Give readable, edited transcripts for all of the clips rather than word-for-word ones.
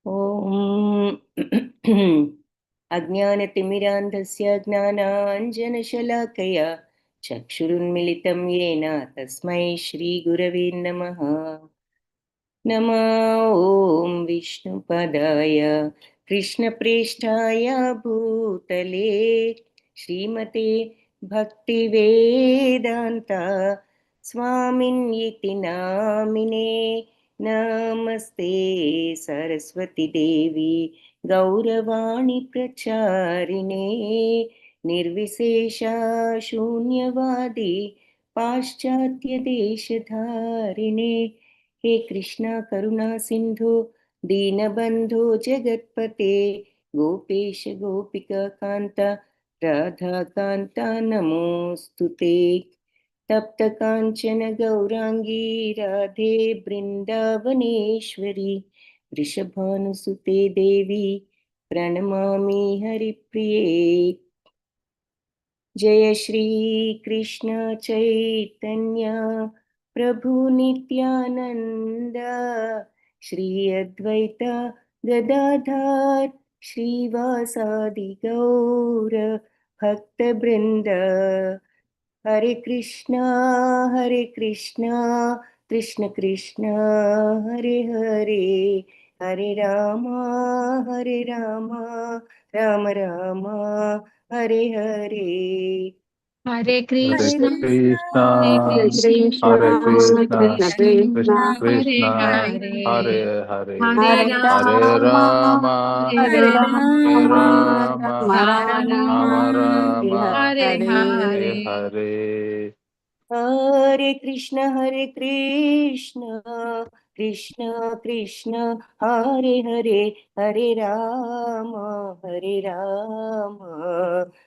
ॐ अज्ञानतिमिरान्धस्य ज्ञानाञ्जनशलाकया चक्षुरुन्मिलितं येन तस्मै श्रीगुरवे नमः। नमो ॐ विष्णुपदाय कृष्णप्रेष्ठाय भूतले श्रीमते भक्तिवेदान्ता स्वामिन्येति नामिने। नमस्ते सरस्वती देवी गौरवाणी प्रचारिणे निर्विशेषा शून्यवादी पाश्चात्य देशधारिणे। हे कृष्णा करुणा सिंधु दीनबंधु जगत्पते गोपेश गोपिका कांता राधा कांता नमोस्तुते। तप्त कांचन गौरांगी राधे बृंदावनेश्वरी वृषभानुसुते देवी प्रणमामि हरिप्रिये। जय श्री कृष्ण चैतन्य प्रभु नित्यानंद श्री अद्वैत गदाधर श्रीवासादि गौर भक्तवृंद। हरे कृष्णा कृष्ण कृष्ण हरे हरे, हरे राम राम राम हरे हरे। हरे हरे कृष्णा कृष्णा हरे कृष्णा हरे कृष्णा कृष्ण कृष्ण हरे कृष्ण हरे हरे हरे हरे हरे राम राम हरे हरे राम राम राम राम हरे हरे हरे। हरे। हरे कृष्ण कृष्ण कृष्ण हरे हरे, हरे राम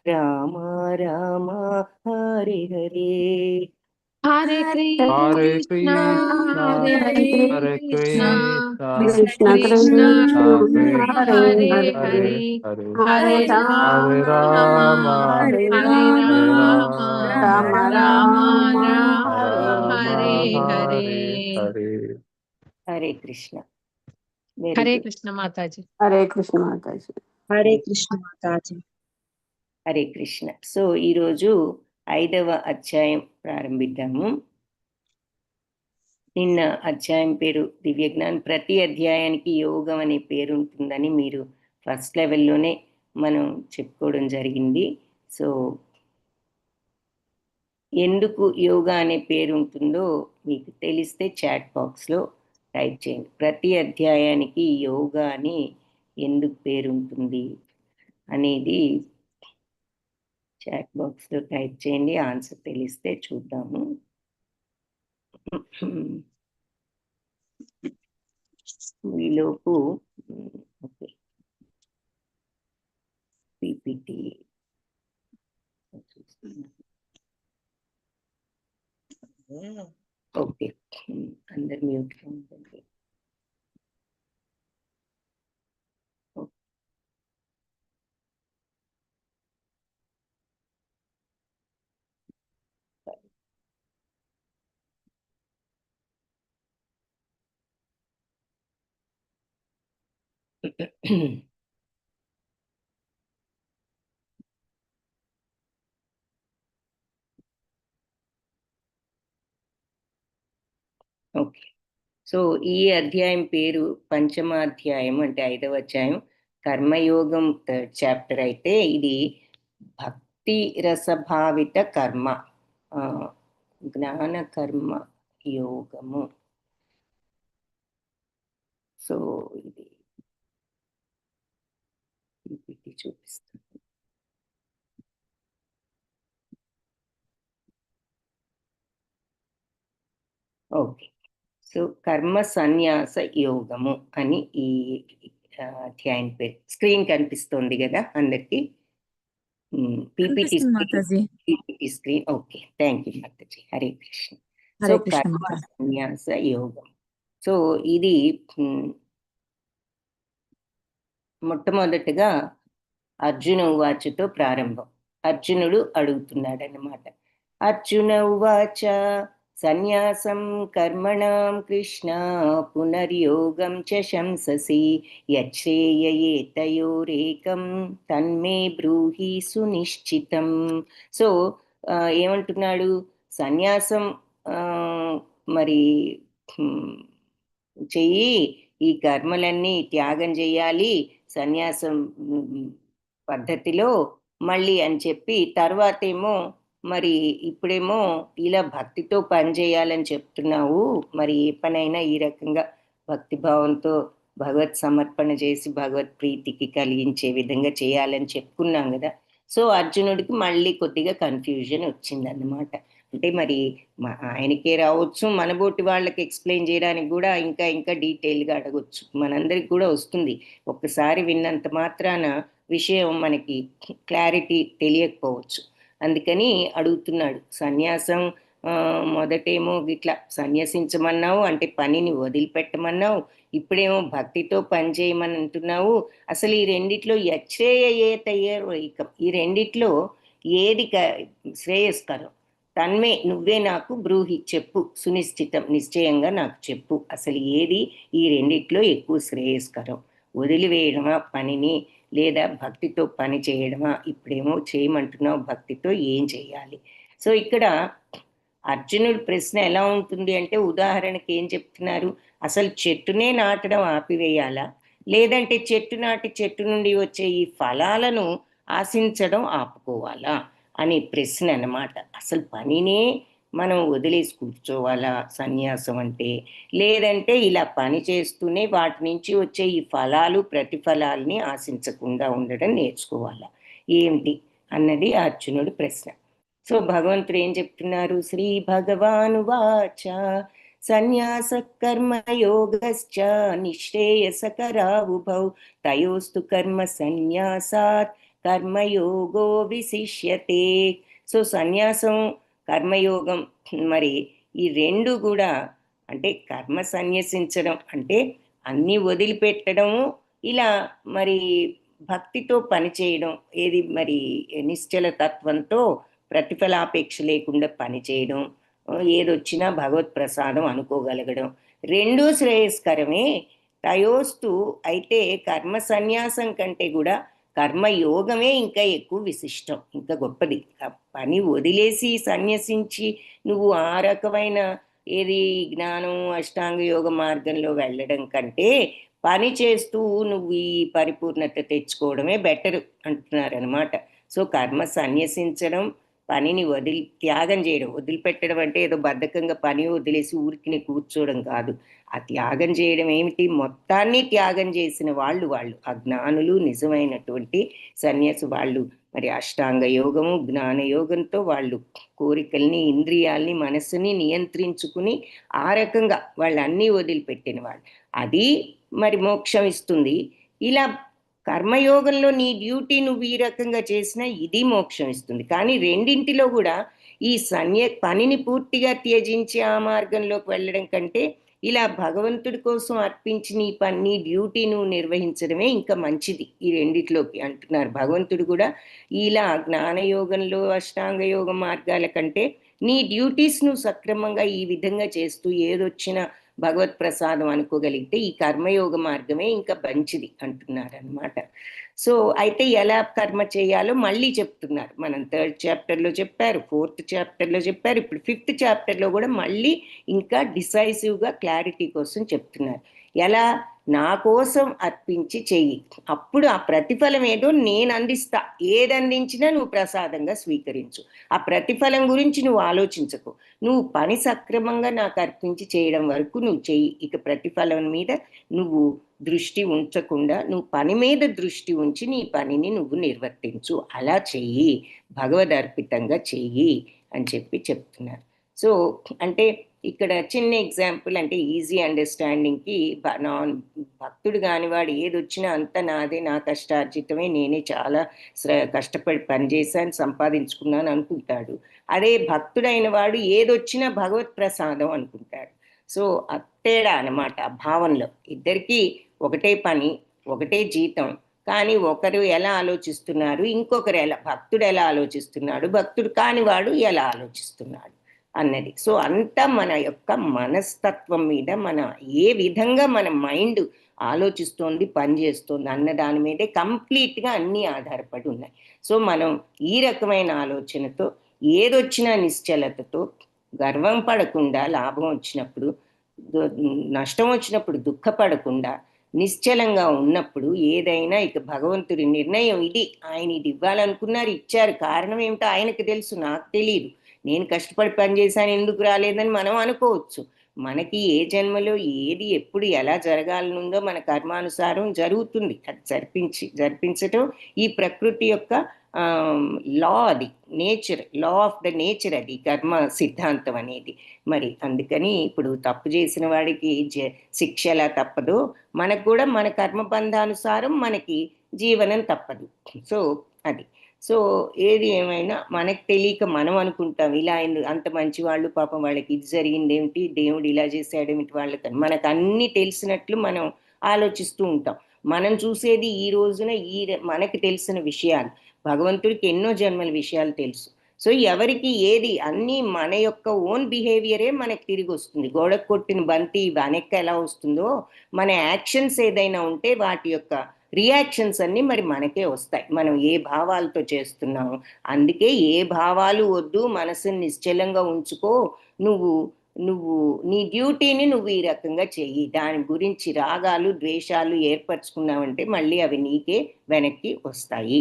राम राम हरे हरे। हरे हरे कृष्णा कृष्णा हरे हरे कृष्णा कृष्णा कृष्ण कृष्ण कृष्ण कृष्ण हरे हरे हरे हरे हरे हरे हरे हरे हरे राम राम हरे हरे हरे राम राम राम राम राम राम राम हरे राम हरे हरे हरे। हरे हरे। हरे कृष्ण। वेरी हरे गुड। कृष्ण माताजी। हरे कृष्ण माता जी। हरे कृष्ण माताजी। హరే కృష్ణ. సో ఈరోజు 5వ అధ్యాయం ప్రారంభిద్దాము. నిన్న అధ్యాయం పేరు దివ్య జ్ఞాన్. ప్రతి అధ్యాయానికి యోగం అనే పేరు ఉంటుందని మీరు ఫస్ట్ లెవెల్లోనే మనం చెప్పుకోవడం జరిగింది. సో ఎందుకు యోగా అనే పేరు ఉంటుందో మీకు తెలిస్తే చాట్ బాక్స్లో టైప్ చేయండి. ప్రతి అధ్యాయానికి యోగా అని ఎందుకు పేరు ఉంటుంది అనేది చాట్ బాక్స్లో టైప్ చేయండి. ఆన్సర్ తెలిస్తే చూద్దాము. ఈలోపు ఓకే పీపీటీ ఓకే అందరు మ్యూట్ ఉంటుంది. ఓకే. సో ఈ అధ్యాయం పేరు పంచమాధ్యాయం, అంటే 5వ అధ్యాయం కర్మయోగం థర్డ్ చాప్టర్. అయితే ఇది భక్తి రసభావిత కర్మ, జ్ఞాన కర్మ యోగము. సో ఇది పీపీటీ చూపిస్తాను. ఓకే. సో కర్మ సన్యాస యోగము అని ఈ అధ్యాయం పేరు. స్క్రీన్ కనిపిస్తోంది కదా అందరికి? PPT Mataji. Screen. Okay, thank you Mataji. Hare Krishna. So Hare Krishna కర్మ మాతాజీ. సన్యాస యోగం. సో ఇది మొట్టమొదటిగా అర్జున ఉవాచతో ప్రారంభం. అర్జునుడు అడుగుతున్నాడు అన్నమాట. అర్జున ఉవాచ సన్యాసం కర్మణాం కృష్ణ పునర్యోగం చ శంససి యచ్ఛ్రేయయేతయోరేకం తన్మే బ్రూహి సునిశ్చితం. సో ఏమంటున్నాడు, సన్యాసం మరి చెయ్యి, ఈ కర్మలన్నీ త్యాగం చేయాలి సన్యాసం పద్ధతిలో మళ్ళీ అని చెప్పి, తర్వాత ఏమో మరి ఇప్పుడేమో ఇలా భక్తితో పని చేయాలని చెప్తున్నావు, మరి ఏ పనైనా ఈ రకంగా భక్తిభావంతో భగవత్ సమర్పణ చేసి భగవత్ ప్రీతికి కలిగించే విధంగా చేయాలని చెప్పుకున్నాం కదా. సో అర్జునుడికి మళ్ళీ కొద్దిగా కన్ఫ్యూజన్ వచ్చిందన్నమాట. అంటే మరి ఆయనకే రావచ్చు, మనబోటి వాళ్ళకి ఎక్స్ప్లెయిన్ చేయడానికి కూడా ఇంకా ఇంకా డీటెయిల్గా అడగొచ్చు, మనందరికి కూడా వస్తుంది. ఒక్కసారి విన్నంత మాత్రాన విషయం మనకి క్లారిటీ తెలియకపోవచ్చు. అందుకని అడుగుతున్నాడు. సన్యాసం మొదటేమో ఇట్లా సన్యాసించమన్నావు, అంటే పనిని వదిలిపెట్టమన్నావు, ఇప్పుడేమో భక్తితో పని చేయమని అంటున్నావు. అసలు ఈ రెండిట్లో యచ్ఛ్రేయయేతయోరేకం, ఈ రెండిట్లో ఏది శ్రేయస్కరం? తన్మే, నువ్వే నాకు బ్రూహి, చెప్పు, సునిశ్చితం, నిశ్చయంగా నాకు చెప్పు, అసలు ఏది ఈ రెండిట్లో ఎక్కువ శ్రేయస్కరం? వదిలివేయడమా పనిని, లేదా భక్తితో పని చేయడమా? ఇప్పుడేమో చేయమంటున్నావు భక్తితో, ఏం చేయాలి? సో ఇక్కడ అర్జునుడి ప్రశ్న ఎలా ఉంటుంది అంటే, ఉదాహరణకి ఏం చెప్తున్నారు, అసలు చెట్టునే నాటడం ఆపివేయాలా, లేదంటే చెట్టు నాటి చెట్టు నుండి వచ్చే ఈ ఫలాలను ఆశించడం ఆపుకోవాలా అనే ప్రశ్న అన్నమాట. అసలు పనినే మనం వదిలేసి కూర్చోవాలా సన్యాసం అంటే, లేదంటే ఇలా పని చేస్తూనే వాటి నుంచి వచ్చే ఈ ఫలాలు ప్రతిఫలాల్ని ఆశించకుండా ఉండడం నేర్చుకోవాలా, ఏమిటి అన్నది అర్జునుడి ప్రశ్న. సో భగవంతుడు ఏం చెప్తున్నారు, శ్రీ భగవానువాచ సన్యాస కర్మయోగశ్చ నిశ్రేయసకరావుభౌ తయోస్తు కర్మ సన్యాసాత్ కర్మయోగో విశిష్యతే. సో సన్యాసం కర్మయోగం, మరి ఈ రెండు కూడా అంటే కర్మ సన్యసించడం అంటే అన్నీ వదిలిపెట్టడము, ఇలా మరి భక్తితో పనిచేయడం, ఏది మరి నిశ్చల తత్వంతో ప్రతిఫలాపేక్ష లేకుండా పనిచేయడం, ఏదొచ్చినా భగవత్ ప్రసాదం అనుకోగలగడం, రెండూ శ్రేయస్కరమే. తయోస్తు, అయితే కర్మ సన్యాసం కంటే కూడా కర్మయోగమే ఇంకా ఎక్కువ విశిష్టం, ఇంకా గొప్పది. పని వదిలేసి సన్యసించి నువ్వు ఆ రకమైన ఏది జ్ఞానం అష్టాంగ యోగ మార్గంలో వెళ్ళడం కంటే పని చేస్తూ నువ్వు ఈ పరిపూర్ణత తెచ్చుకోవడమే బెటర్ అంటున్నారనమాట. సో కర్మ సన్యసించడం, పనిని త్యాగం చేయడం, వదిలిపెట్టడం అంటే ఏదో బద్ధకంగా పని వదిలేసి ఊరికి కూర్చోవడం కాదు. ఆ త్యాగం చేయడం ఏమిటి, మొత్తాన్ని త్యాగం చేసిన వాళ్ళు ఆ జ్ఞానులు, నిజమైనటువంటి సన్యాసి వాళ్ళు. మరి అష్టాంగ యోగము జ్ఞాన యోగంతో వాళ్ళు కోరికల్ని, ఇంద్రియాల్ని, మనస్సుని నియంత్రించుకుని ఆ రకంగా వాళ్ళు అన్నీ వదిలిపెట్టిన వాళ్ళు, అది మరి మోక్షం ఇస్తుంది. ఇలా కర్మయోగంలో నీ డ్యూటీ నువ్వు ఈ రకంగా చేసినా ఇది మోక్షం ఇస్తుంది. కానీ రెండింటిలో కూడా ఈ పనిని పూర్తిగా త్యజించి ఆ మార్గంలోకి వెళ్ళడం కంటే ఇలా భగవంతుడి కోసం అర్పించి నీ పని డ్యూటీ నువ్వు నిర్వహించడమే ఇంకా మంచిది ఈ రెండిట్లోకి అంటున్నారు. భగవంతుడు కూడా ఇలా జ్ఞానయోగంలో అష్టాంగ యోగ మార్గాల కంటే నీ డ్యూటీస్ నువ్వు సక్రమంగా ఈ విధంగా చేస్తూ ఏదొచ్చినా భగవత్ ప్రసాదం అనుకోగలిగితే ఈ కర్మయోగ మార్గమే ఇంకా మంచిది అంటున్నారనమాట. సో అయితే ఎలా కర్మ చేయాలో మళ్ళీ చెప్తున్నారు. మనం 3rd చాప్టర్లో చెప్పారు, 4th చాప్టర్లో చెప్పారు, ఇప్పుడు 5th చాప్టర్లో కూడా మళ్ళీ ఇంకా డిసైసివ్గా క్లారిటీ కోసం చెప్తున్నారు. ఎలా, నా కోసం అర్పించి చెయ్యి, అప్పుడు ఆ ప్రతిఫలం ఏదో నేను అందిస్తా, ఏది అందించినా నువ్వు ప్రసాదంగా స్వీకరించు, ఆ ప్రతిఫలం గురించి నువ్వు ఆలోచించకు, నువ్వు పని సక్రమంగా నాకు అర్పించి చేయడం వరకు నువ్వు చెయ్యి, ఇక ప్రతిఫలం మీద నువ్వు దృష్టి ఉంచకుండా నువ్వు పని మీద దృష్టి ఉంచి నీ పనిని నువ్వు నిర్వర్తించు, అలా చెయ్యి, భగవదర్పితంగా చెయ్యి అని చెప్తున్నారు. సో అంటే ఇక్కడ చిన్న ఎగ్జాంపుల్, అంటే ఈజీ అండర్స్టాండింగ్కి, భక్తుడు కానివాడు ఏదొచ్చినా అంత నాదే, నా కష్టార్జితమే, నేనే చాలా కష్టపడి పనిచేశాను, సంపాదించుకున్నాను అనుకుంటాడు. అదే భక్తుడైన వాడు ఏదొచ్చినా భగవత్ ప్రసాదం అనుకుంటాడు. సో తేడా అన్నమాట ఆ భావంలో. ఇద్దరికీ ఒకటే పని, ఒకటే జీతం, కానీ ఒకరు ఎలా ఆలోచిస్తున్నారు, ఇంకొకరు భక్తుడు ఎలా ఆలోచిస్తున్నాడు, భక్తుడు కానివాడు ఎలా ఆలోచిస్తున్నాడు అన్నది. సో అంతా మన యొక్క మనస్తత్వం మీద, మన ఏ విధంగా మన మైండ్ ఆలోచిస్తోంది, పనిచేస్తోంది అన్న దాని మీదే కంప్లీట్గా అన్నీ ఆధారపడి ఉన్నాయి. సో మనం ఈ రకమైన ఆలోచనతో ఏదొచ్చినా నిశ్చలతతో, గర్వం పడకుండా, లాభం వచ్చినప్పుడు నష్టం వచ్చినప్పుడు దుఃఖపడకుండా, నిశ్చలంగా ఉన్నప్పుడు ఏదైనా ఇక భగవంతుడి నిర్ణయం ఇది, ఆయన ఇది ఇవ్వాలనుకున్నారు, ఇచ్చారు, కారణం ఏమిటో ఆయనకు తెలుసు, నాకు తెలియదు. నేను కష్టపడి పనిచేశాను, ఎందుకు రాలేదని మనం అనుకోవచ్చు. మనకి ఏ జన్మలో ఏది ఎప్పుడు ఎలా జరగాలనుందో మన కర్మానుసారం జరుగుతుంది. అది జరిపించటం ఈ ప్రకృతి యొక్క లా, అది nature, law of the nature, అది కర్మ సిద్ధాంతం అనేది. మరి అందుకని ఇప్పుడు తప్పు చేసిన వాడికి శిక్ష ఎలా తప్పదో, మనకు కూడా మన కర్మబంధానుసారం మనకి జీవనం తప్పదు. సో అది. సో ఏది ఏమైనా మనకు తెలియక మనం అనుకుంటాం, ఇలా అంత మంచి వాళ్ళు, పాపం వాళ్ళకి ఇది జరిగిందేమిటి, దేవుడు ఇలా చేశాడేమిటి వాళ్ళకని. మనకు అన్నీ తెలిసినట్లు మనం ఆలోచిస్తూ ఉంటాం. మనం చూసేది ఈ రోజున మనకి తెలిసిన విషయాలు, భగవంతుడికి ఎన్నో జన్మల విషయాలు తెలుసు. సో ఎవరికి ఏది అన్నీ మన యొక్క ఓన్ బిహేవియరే మనకి తిరిగి వస్తుంది. గోడకు కొట్టిన బంతి వెనక్కి ఎలా వస్తుందో, మన యాక్షన్స్ ఏదైనా ఉంటే వాటి యొక్క రియాక్షన్స్ అన్నీ మరి మనకే వస్తాయి, మనం ఏ భావాలతో చేస్తున్నాము. అందుకే ఏ భావాలు వద్దు, మనసుని నిశ్చలంగా ఉంచుకో, నువ్వు నీ డ్యూటీని నువ్వు ఈ రకంగా చెయ్యి. దాని గురించి రాగాలు ద్వేషాలు ఏర్పరచుకున్నావంటే మళ్ళీ అవి నీకే వెనక్కి వస్తాయి,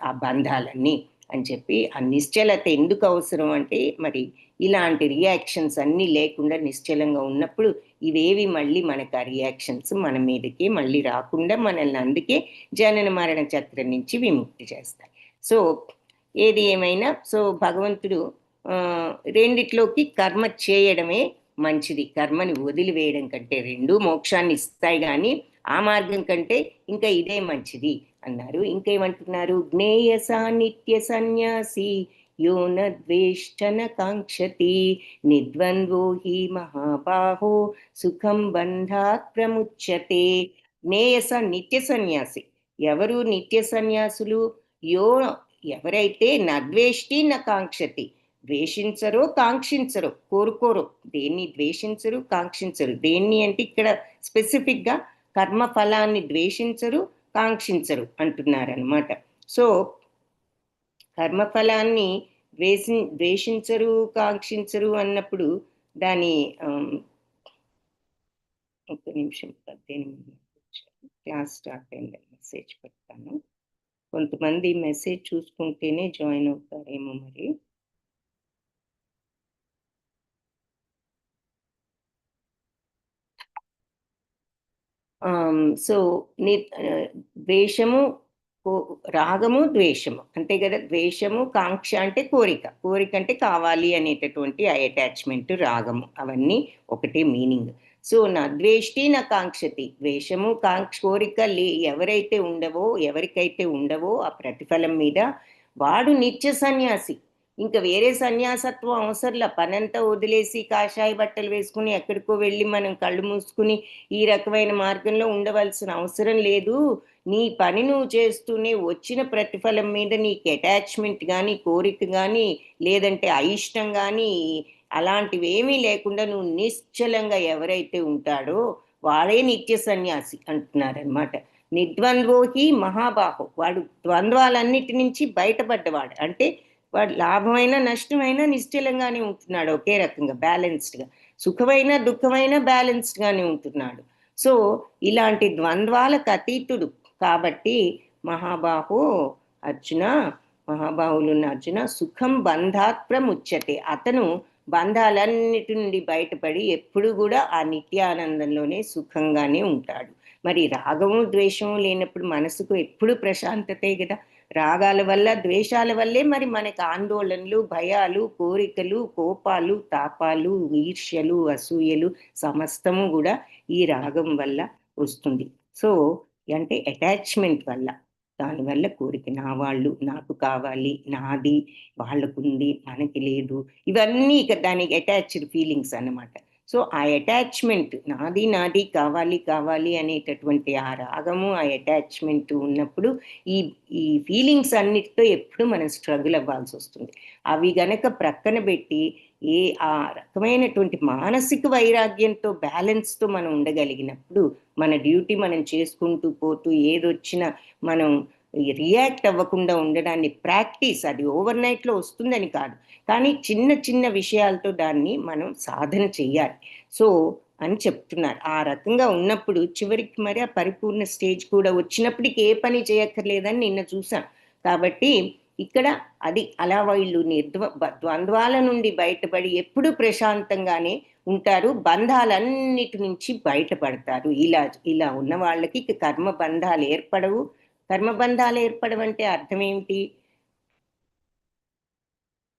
ఆ బంధాలన్నీ అని చెప్పి. ఆ నిశ్చలత ఎందుకు అవసరం అంటే, మరి ఇలాంటి రియాక్షన్స్ అన్నీ లేకుండా నిశ్చలంగా ఉన్నప్పుడు ఇవేవి మళ్ళీ మనకు ఆ రియాక్షన్స్ మన మీదకి మళ్ళీ రాకుండా మనల్ని అందుకే జనన మరణ చక్రం నుంచి విముక్తి చేస్తాయి. సో ఏది ఏమైనా, సో భగవంతుడు రెండిట్లోకి కర్మ చేయడమే మంచిది, కర్మని వదిలివేయడం కంటే. రెండు మోక్షాన్ని ఇస్తాయి, కానీ ఆ మార్గం కంటే ఇంకా ఇదే మంచిది అన్నారు. ఇంకేమంటున్నారు, జ్ఞేయస నిత్య సన్యాసి యో నద్వేష్టన కాంక్షతి నిద్వంద్వో హి మహాబాహో సుఖం బంధాత్ ప్రముచ్యతే. జ్ఞేయస నిత్య సన్యాసి. ఎవరు నిత్య సన్యాసులు? ఎవరైతే నద్వేష్టి న కాంక్షతి, ద్వేషించరో కాంక్షించరో, కోరుకోరు, దేన్ని ద్వేషించరు కాంక్షించరు. దేన్ని అంటే ఇక్కడ స్పెసిఫిక్గా కర్మ ఫలాన్ని ద్వేషించరు కాంక్షించరు అంటున్నారనమాట. సో కర్మఫలాన్ని ద్వేషించరు కాంక్షించరు అన్నప్పుడు దాని ఒక నిమిషం, 18 క్లాస్ స్టార్ట్ అయింది, మెసేజ్ పెడతాను. కొంతమంది మెసేజ్ చూసుకుంటేనే జాయిన్ అవుతారేమో మరి. సో ద్వేషము, రాగము ద్వేషము అంతే కదా. ద్వేషము కాంక్ష అంటే కోరిక, కోరిక అంటే కావాలి అనేటటువంటి ఆ అటాచ్మెంట్, రాగము, అవన్నీ ఒకటే మీనింగ్. సో నా ద్వేష్టి నా కాంక్షతి, ద్వేషము కోరిక ఎవరికైతే ఉండవో ఆ ప్రతిఫలం మీద వాడు నిత్య సన్యాసి. ఇంకా వేరే సన్యాసత్వం అవసరంలా. పనంతా వదిలేసి కాషాయ బట్టలు వేసుకుని ఎక్కడికో వెళ్ళి మనం కళ్ళు మూసుకుని ఈ రకమైన మార్గంలో ఉండవలసిన అవసరం లేదు. నీ పని నువ్వు చేస్తూనే వచ్చిన ప్రతిఫలం మీద నీకు అటాచ్మెంట్ కానీ, కోరిక కానీ, లేదంటే అయిష్టం కానీ, అలాంటివి ఏమీ లేకుండా నువ్వు నిశ్చలంగా ఎవరైతే ఉంటాడో వాడే నిత్య సన్యాసి అంటున్నారనమాట. నిద్వంద్వోహి మహాబాహో, వాడు ద్వంద్వాలన్నిటి నుంచి బయటపడ్డవాడు. అంటే వాడు లాభమైనా నష్టమైనా నిశ్చలంగానే ఉంటున్నాడు, ఒకే రకంగా బ్యాలెన్స్డ్గా. సుఖమైన దుఃఖమైన బ్యాలెన్స్డ్గానే ఉంటున్నాడు. సో ఇలాంటి ద్వంద్వాలకు అతీతుడు కాబట్టి మహాబాహో అర్జున, మహాబాహులున్న అర్జున, సుఖం బంధాత్ ప్రముచ్యతే, అతను బంధాలన్నిటి నుండి బయటపడి ఎప్పుడు కూడా ఆ నిత్యానందంలోనే సుఖంగానే ఉంటాడు. మరి రాగము ద్వేషము లేనప్పుడు మనసుకు ఎప్పుడు ప్రశాంతతే కదా. రాగాల వల్ల ద్వేషాల వల్లే మరి మనకు ఆందోళనలు, భయాలు, కోరికలు, కోపాలు, తాపాలు, ఈర్ష్యలు, అసూయలు సమస్తము కూడా ఈ రాగం వల్ల వస్తుంది. సో అంటే అటాచ్మెంట్ వల్ల, దానివల్ల కోరిక, నా వాళ్ళు, నాకు కావాలి, నాది, వాళ్ళకుంది, మనకి లేదు, ఇవన్నీ ఇక దానికి అటాచ్డ్ ఫీలింగ్స్ అన్నమాట. సో ఆ అటాచ్మెంట్, నాది నాది కావాలి కావాలి అనేటటువంటి ఆ రాగము, ఆ అటాచ్మెంట్ ఉన్నప్పుడు ఈ ఫీలింగ్స్ అన్నిటితో ఎప్పుడు మనం స్ట్రగుల్ అవ్వాల్సి వస్తుంది. అవి గనక ప్రక్కన పెట్టి ఆ రకమైనటువంటి మానసిక వైరాగ్యంతో బ్యాలెన్స్తో మనం ఉండగలిగినప్పుడు మన డ్యూటీ మనం చేసుకుంటూ పోతూ ఏదొచ్చినా మనం రియాక్ట్ అవ్వకుండా ఉండడాన్ని ప్రాక్టీస్, అది ఓవర్ నైట్లో వస్తుందని కాదు, కానీ చిన్న చిన్న విషయాలతో దాన్ని మనం సాధన చెయ్యాలి. సో అని చెప్తున్నారు. ఆ రకంగా ఉన్నప్పుడు చివరికి మరి ఆ పరిపూర్ణ స్టేజ్ కూడా వచ్చినప్పటికీ ఏ పని చేయక్కర్లేదని నిన్న చూసాం. కాబట్టి ఇక్కడ అది అలా వీళ్ళు ద్వంద్వాల నుండి బయటపడి ఎప్పుడూ ప్రశాంతంగానే ఉంటారు, బంధాలన్నిటి నుంచి బయటపడతారు. ఇలా ఉన్న వాళ్ళకి కర్మబంధాలు ఏర్పడవు. కర్మబంధాలు ఏర్పడవంటే అర్థం ఏమిటి?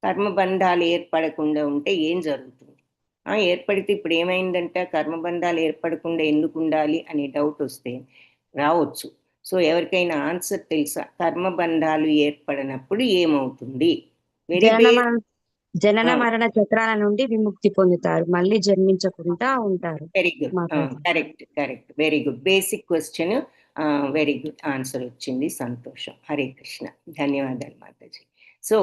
కర్మబంధాలు ఏర్పడకుండా ఉంటే ఏం జరుగుతుంది? ఏర్పడితే ఇప్పుడు ఏమైందంట, కర్మబంధాలు ఏర్పడకుండా ఎందుకు ఉండాలి అనే డౌట్ వస్తే రావచ్చు. సో ఎవరికైనా ఆన్సర్ తెలుసా? కర్మబంధాలు ఏర్పడినప్పుడు ఏమవుతుంది? జనన మరణ చక్రాల నుండి విముక్తి పొందుతారు, మళ్ళీ జన్మించకుండా ఉంటారు. Very good, correct, very good. Basic question, very good answer వచ్చింది, సంతోషం. హరే కృష్ణ, ధన్యవాదాలు మాతాజీ. సో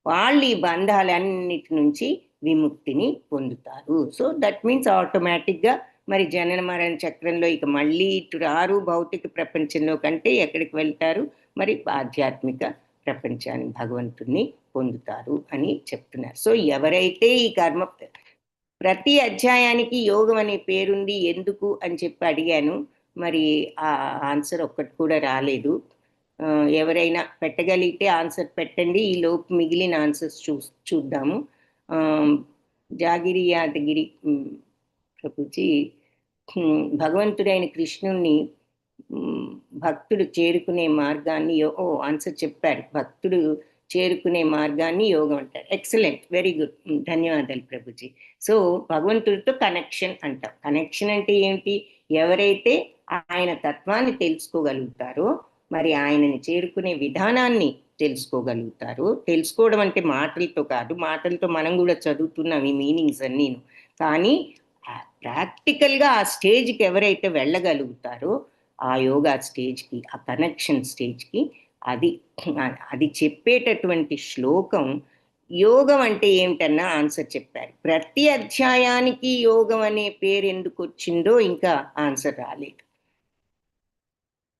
వాళ్ళు ఈ బంధాలన్నిటి నుంచి విముక్తిని పొందుతారు. సో దట్ మీన్స్ ఆటోమేటిక్గా మరి జనన మరణ చక్రంలో ఇక మళ్ళీ ఇటు రారు, భౌతిక ప్రపంచంలో కంటే ఎక్కడికి వెళ్తారు? మరి ఆధ్యాత్మిక ప్రపంచాన్ని, భగవంతుణ్ణి పొందుతారు అని చెప్తున్నారు. సో ఎవరైతే ఈ కర్మ, ప్రతి అధ్యాయానికి యోగం అనే పేరుంది, ఎందుకు అని చెప్పి అడిగాను, మరి ఆ ఆన్సర్ ఒక్కటి కూడా రాలేదు. ఎవరైనా పెట్టగలిగితే ఆన్సర్ పెట్టండి, ఈ లోపు మిగిలిన ఆన్సర్స్ చూద్దాము. జాగిరి యాదగిరి ప్రభుజీ, భగవంతుడైన కృష్ణుణ్ణి భక్తుడు చేరుకునే మార్గాన్ని ఆన్సర్ చెప్పారు. భక్తుడు చేరుకునే మార్గాన్ని యోగం అంటారు. ఎక్సలెంట్, వెరీ గుడ్, ధన్యవాదాలు ప్రభుజీ. సో భగవంతుడితో కనెక్షన్ అంటాం. కనెక్షన్ అంటే ఏమిటి? ఎవరైతే ఆయన తత్వాన్ని తెలుసుకోగలుగుతారో, మరి ఆయనని చేరుకునే విధానాన్ని తెలుసుకోగలుగుతారు. తెలుసుకోవడం అంటే మాటలతో కాదు, మాటలతో మనం కూడా చదువుతున్నాం ఈ మీనింగ్స్ అన్నీను, కానీ ప్రాక్టికల్గా ఆ స్టేజ్కి ఎవరైతే వెళ్ళగలుగుతారో, ఆ యోగా స్టేజ్కి, ఆ కనెక్షన్ స్టేజ్కి, అది చెప్పేటటువంటి శ్లోకం. యోగం అంటే ఏమిటన్నా ఆన్సర్ చెప్పారు. ప్రతి అధ్యాయానికి యోగం అనే పేరు ఎందుకు వచ్చిందో ఇంకా ఆన్సర్ రాలేదు.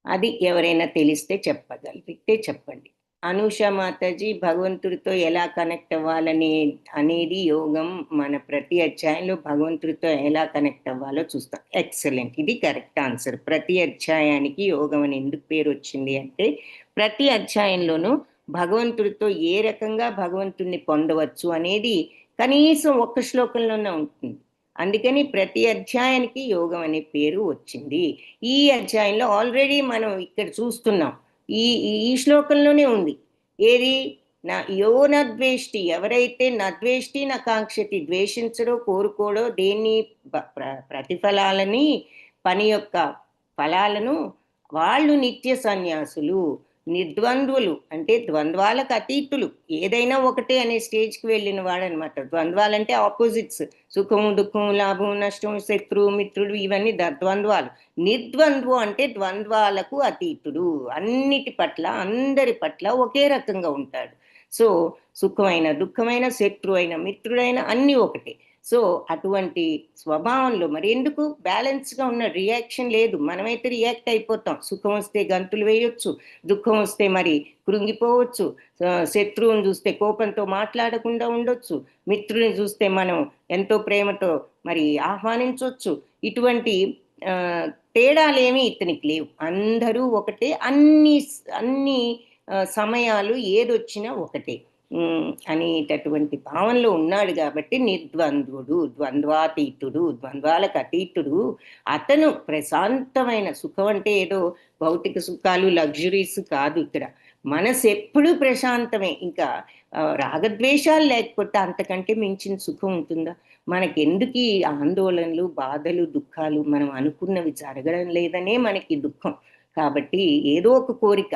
అది ఎవరైనా తెలిస్తే చెప్పగలిగితే చెప్పండి. అనూష మాతాజీ, భగవంతుడితో ఎలా కనెక్ట్ అనేది యోగం. మన ప్రతి అధ్యాయంలో భగవంతుడితో ఎలా కనెక్ట్ అవ్వాలో చూస్తాం. ఎక్సలెంట్, ఇది కరెక్ట్ ఆన్సర్. ప్రతి అధ్యాయానికి యోగం అని ఎందుకు పేరు వచ్చింది అంటే, ప్రతి అధ్యాయంలోనూ భగవంతుడితో ఏ రకంగా భగవంతుడిని పొందవచ్చు అనేది కనీసం ఒక్క శ్లోకంలోనే ఉంటుంది. అందుకని ప్రతి అధ్యాయానికి యోగం అనే పేరు వచ్చింది. ఈ అధ్యాయంలో ఆల్రెడీ మనం ఇక్కడ చూస్తున్నాం, ఈ శ్లోకంలోనే ఉంది. ఏది? నద్వేష్టి, ఎవరైతే నద్వేష్టి నకాంక్షతి, ద్వేషించడో కోరుకోడో దేన్ని, ప్రతిఫలాలని, పని యొక్క ఫలాలను, వాళ్ళు నిత్య సన్యాసులు, నిర్ద్వంద్వులు, అంటే ద్వంద్వాలకు అతీతులు, ఏదైనా ఒకటే అనే స్టేజ్కి వెళ్ళిన వాడు అనమాట. ద్వంద్వాలంటే ఆపోజిట్స్, సుఖము దుఃఖము లాభము నష్టము శత్రువు మిత్రుడు, ఇవన్నీ ద్వంద్వాలు. నిర్ద్వంద్వు అంటే ద్వంద్వాలకు అతీతుడు, అన్నిటి పట్ల అందరి పట్ల ఒకే రకంగా ఉంటాడు. సో సుఖమైన దుఃఖమైన శత్రువైన మిత్రుడైన అన్నీ ఒకటే. సో అటువంటి స్వభావంలో మరి ఎందుకు బ్యాలెన్స్గా ఉన్న రియాక్షన్ లేదు. మనమైతే రియాక్ట్ అయిపోతాం. సుఖం వస్తే గంతులు వేయొచ్చు, దుఃఖం వస్తే మరి కృంగిపోవచ్చు, శత్రువుని చూస్తే కోపంతో మాట్లాడకుండా ఉండొచ్చు, మిత్రుని చూస్తే మనం ఎంతో ప్రేమతో మరి ఆహ్వానించవచ్చు. ఇటువంటి తేడాలేమీ ఇతనికి లేవు. అందరూ ఒకటే, అన్ని సమయాలు ఏదొచ్చినా ఒకటే అనేటటువంటి భావనలో ఉన్నాడు. కాబట్టి నిర్ద్వంద్వుడు, ద్వంద్వాతీతుడు, ద్వంద్వాలకు అతీతుడు. అతను ప్రశాంతమైన సుఖం అంటే ఏదో భౌతిక సుఖాలు లగ్జరీస్ కాదు. ఇక్కడ మనసు ఎప్పుడూ ప్రశాంతమే. ఇంకా రాగద్వేషాలు లేకపోతే అంతకంటే మించిన సుఖం ఉంటుందా? మనకెందుకు ఈ ఆందోళనలు, బాధలు, దుఃఖాలు? మనం అనుకున్నవి జరగడం లేదనే మనకి దుఃఖం. కాబట్టి ఏదో ఒక కోరిక,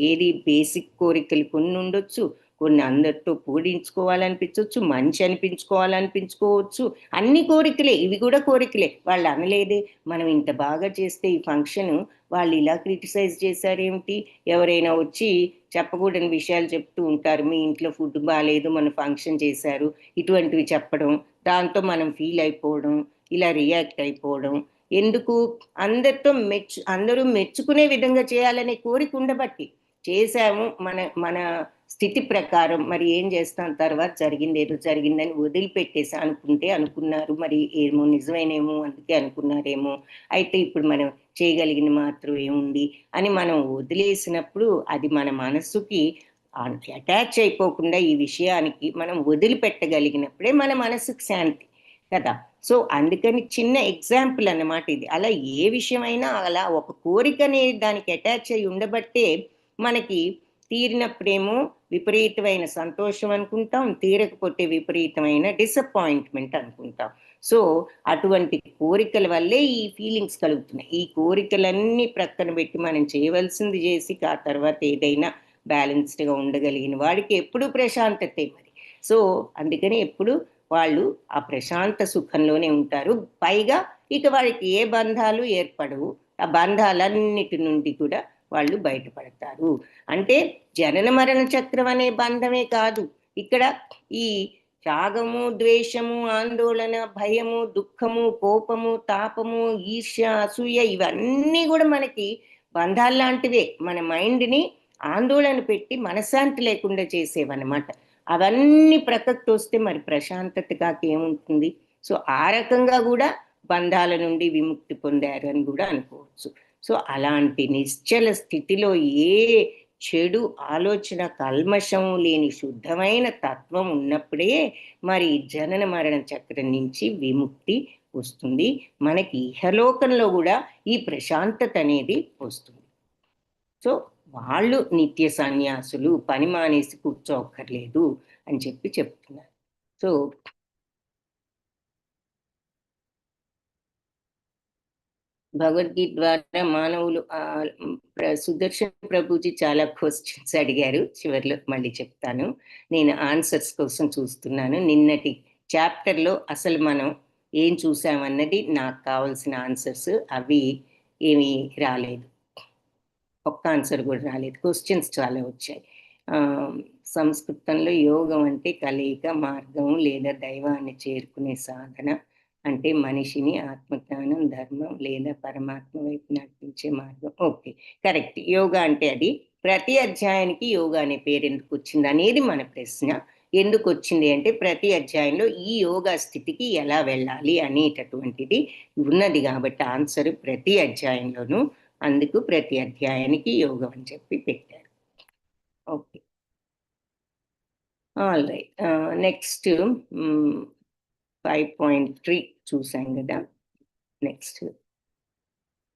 ఏది బేసిక్ కోరికలు కొన్ని ఉండొచ్చు, కొన్ని అందరితో పూడించుకోవాలనిపించవచ్చు, మంచి అనిపించుకోవాలనిపించుకోవచ్చు. అన్ని కోరికలే, ఇవి కూడా కోరికలే. వాళ్ళు అనలేదే మనం ఇంత బాగా చేస్తే ఈ ఫంక్షన్ వాళ్ళు ఇలా క్రిటిసైజ్ చేశారేమిటి, ఎవరైనా వచ్చి చెప్పకూడని విషయాలు చెప్తూ ఉంటారు, మీ ఇంట్లో ఫుడ్ బాగాలేదు మన ఫంక్షన్ చేశారు, ఇటువంటివి చెప్పడం, దాంతో మనం ఫీల్ అయిపోవడం, ఇలా రియాక్ట్ అయిపోవడం. ఎందుకు? అందరూ మెచ్చుకునే విధంగా చేయాలనే కోరిక ఉండబట్టి చేశాము. మన మన స్థితి ప్రకారం మరి ఏం చేస్తాం, తర్వాత జరిగింది ఏదో జరిగిందని వదిలిపెట్టేసి అనుకున్నారు, మరి ఏమో నిజమేనేమో అందుకే అనుకున్నారేమో, అయితే ఇప్పుడు మనం చేయగలిగింది మాత్రం ఏముంది అని మనం వదిలేసినప్పుడు అది మన మనస్సుకి అటాచ్ అయిపోకుండా ఈ విషయానికి మనం వదిలిపెట్టగలిగినప్పుడే మన మనసుకు శాంతి కదా. సో అందుకని చిన్న ఎగ్జాంపుల్ అన్నమాట ఇది. అలా ఏ విషయమైనా అలా ఒక కోరిక అనేది దానికి అటాచ్ అయి ఉండబట్టే మనకి తీరినప్పుడేమో విపరీతమైన సంతోషం అనుకుంటాం, తీరకపోతే విపరీతమైన డిసప్పాయింట్మెంట్ అనుకుంటాం. సో అటువంటి కోరికల వల్లే ఈ ఫీలింగ్స్ కలుగుతున్నాయి. ఈ కోరికలన్నీ ప్రక్కన పెట్టి మనం చేయవలసింది చేసి ఆ తర్వాత ఏదైనా బ్యాలెన్స్డ్గా ఉండగలిగిన వాడికి ఎప్పుడూ ప్రశాంతతే మరి. సో అందుకని ఎప్పుడు వాళ్ళు ఆ ప్రశాంత సుఖంలోనే ఉంటారు. పైగా ఇక వాళ్ళకి ఏ బంధాలు ఏర్పడవు, ఆ బంధాలన్నిటి నుండి కూడా వాళ్ళు బయటపడతారు. అంటే జనన మరణ చక్రం అనే బంధమే కాదు, ఇక్కడ ఈ రాగము, ద్వేషము, ఆందోళన, భయము, దుఃఖము, కోపము, తాపము, ఈర్ష్య, అసూయ ఇవన్నీ కూడా మనకి బంధాలు లాంటివే. మన మైండ్ని ఆందోళన పెట్టి మనశ్శాంతి లేకుండా చేసేవన్నమాట. అవన్నీ ప్రక్కకు వస్తే మరి ప్రశాంతత కాక ఏముంటుంది. సో ఆ రకంగా కూడా బంధాల నుండి విముక్తి పొందారు అని కూడా అనుకోవచ్చు. సో అలాంటి నిశ్చల స్థితిలో ఏ చెడు ఆలోచన, కల్మషం లేని శుద్ధమైన తత్వం ఉన్నప్పుడే మరి జనన మరణ చక్రం నుంచి విముక్తి వస్తుంది. మనకి ఇహలోకంలో కూడా ఈ ప్రశాంతత అనేది వస్తుంది. సో వాళ్ళు నిత్య సన్యాసులు, పని మానేసి కూర్చోక్కర్లేదు అని చెప్తున్నారు. సో భగవద్గీత ద్వారా మానవులు సుదర్శన్ ప్రభుజీ చాలా క్వశ్చన్స్ అడిగారు, చివరిలో మళ్ళీ చెప్తాను. నేను ఆన్సర్స్ కోసం చూస్తున్నాను. నిన్నటి చాప్టర్లో అసలు మనం ఏం చూసామన్నది నాకు కావాల్సిన ఆన్సర్స్ అవి ఏమీ రాలేదు, ఒక్క ఆన్సర్ కూడా రాలేదు. క్వశ్చన్స్ చాలా వచ్చాయి. సంస్కృతంలో యోగం అంటే కలయిక, మార్గం లేదా దైవాన్ని చేరుకునే సాధన, అంటే మనిషిని ఆత్మజ్ఞానం, ధర్మం లేదా పరమాత్మ వైపు నడిపించే మార్గం. Okay, correct. యోగా అంటే అది. ప్రతి అధ్యాయానికి యోగా అనే పేరు ఎందుకు వచ్చింది అనేది మన ప్రశ్న. ఎందుకు వచ్చింది అంటే ప్రతి అధ్యాయంలో ఈ యోగా స్థితికి ఎలా వెళ్ళాలి అనేటటువంటిది ఉన్నది కాబట్టి ఆన్సర్ ప్రతి అధ్యాయంలోనూ. అందుకు ప్రతి అధ్యాయానికి యోగం అని చెప్పి పెట్టారు. Okay, all right. నెక్స్ట్ 5.3 చూసాం కదా. నెక్స్ట్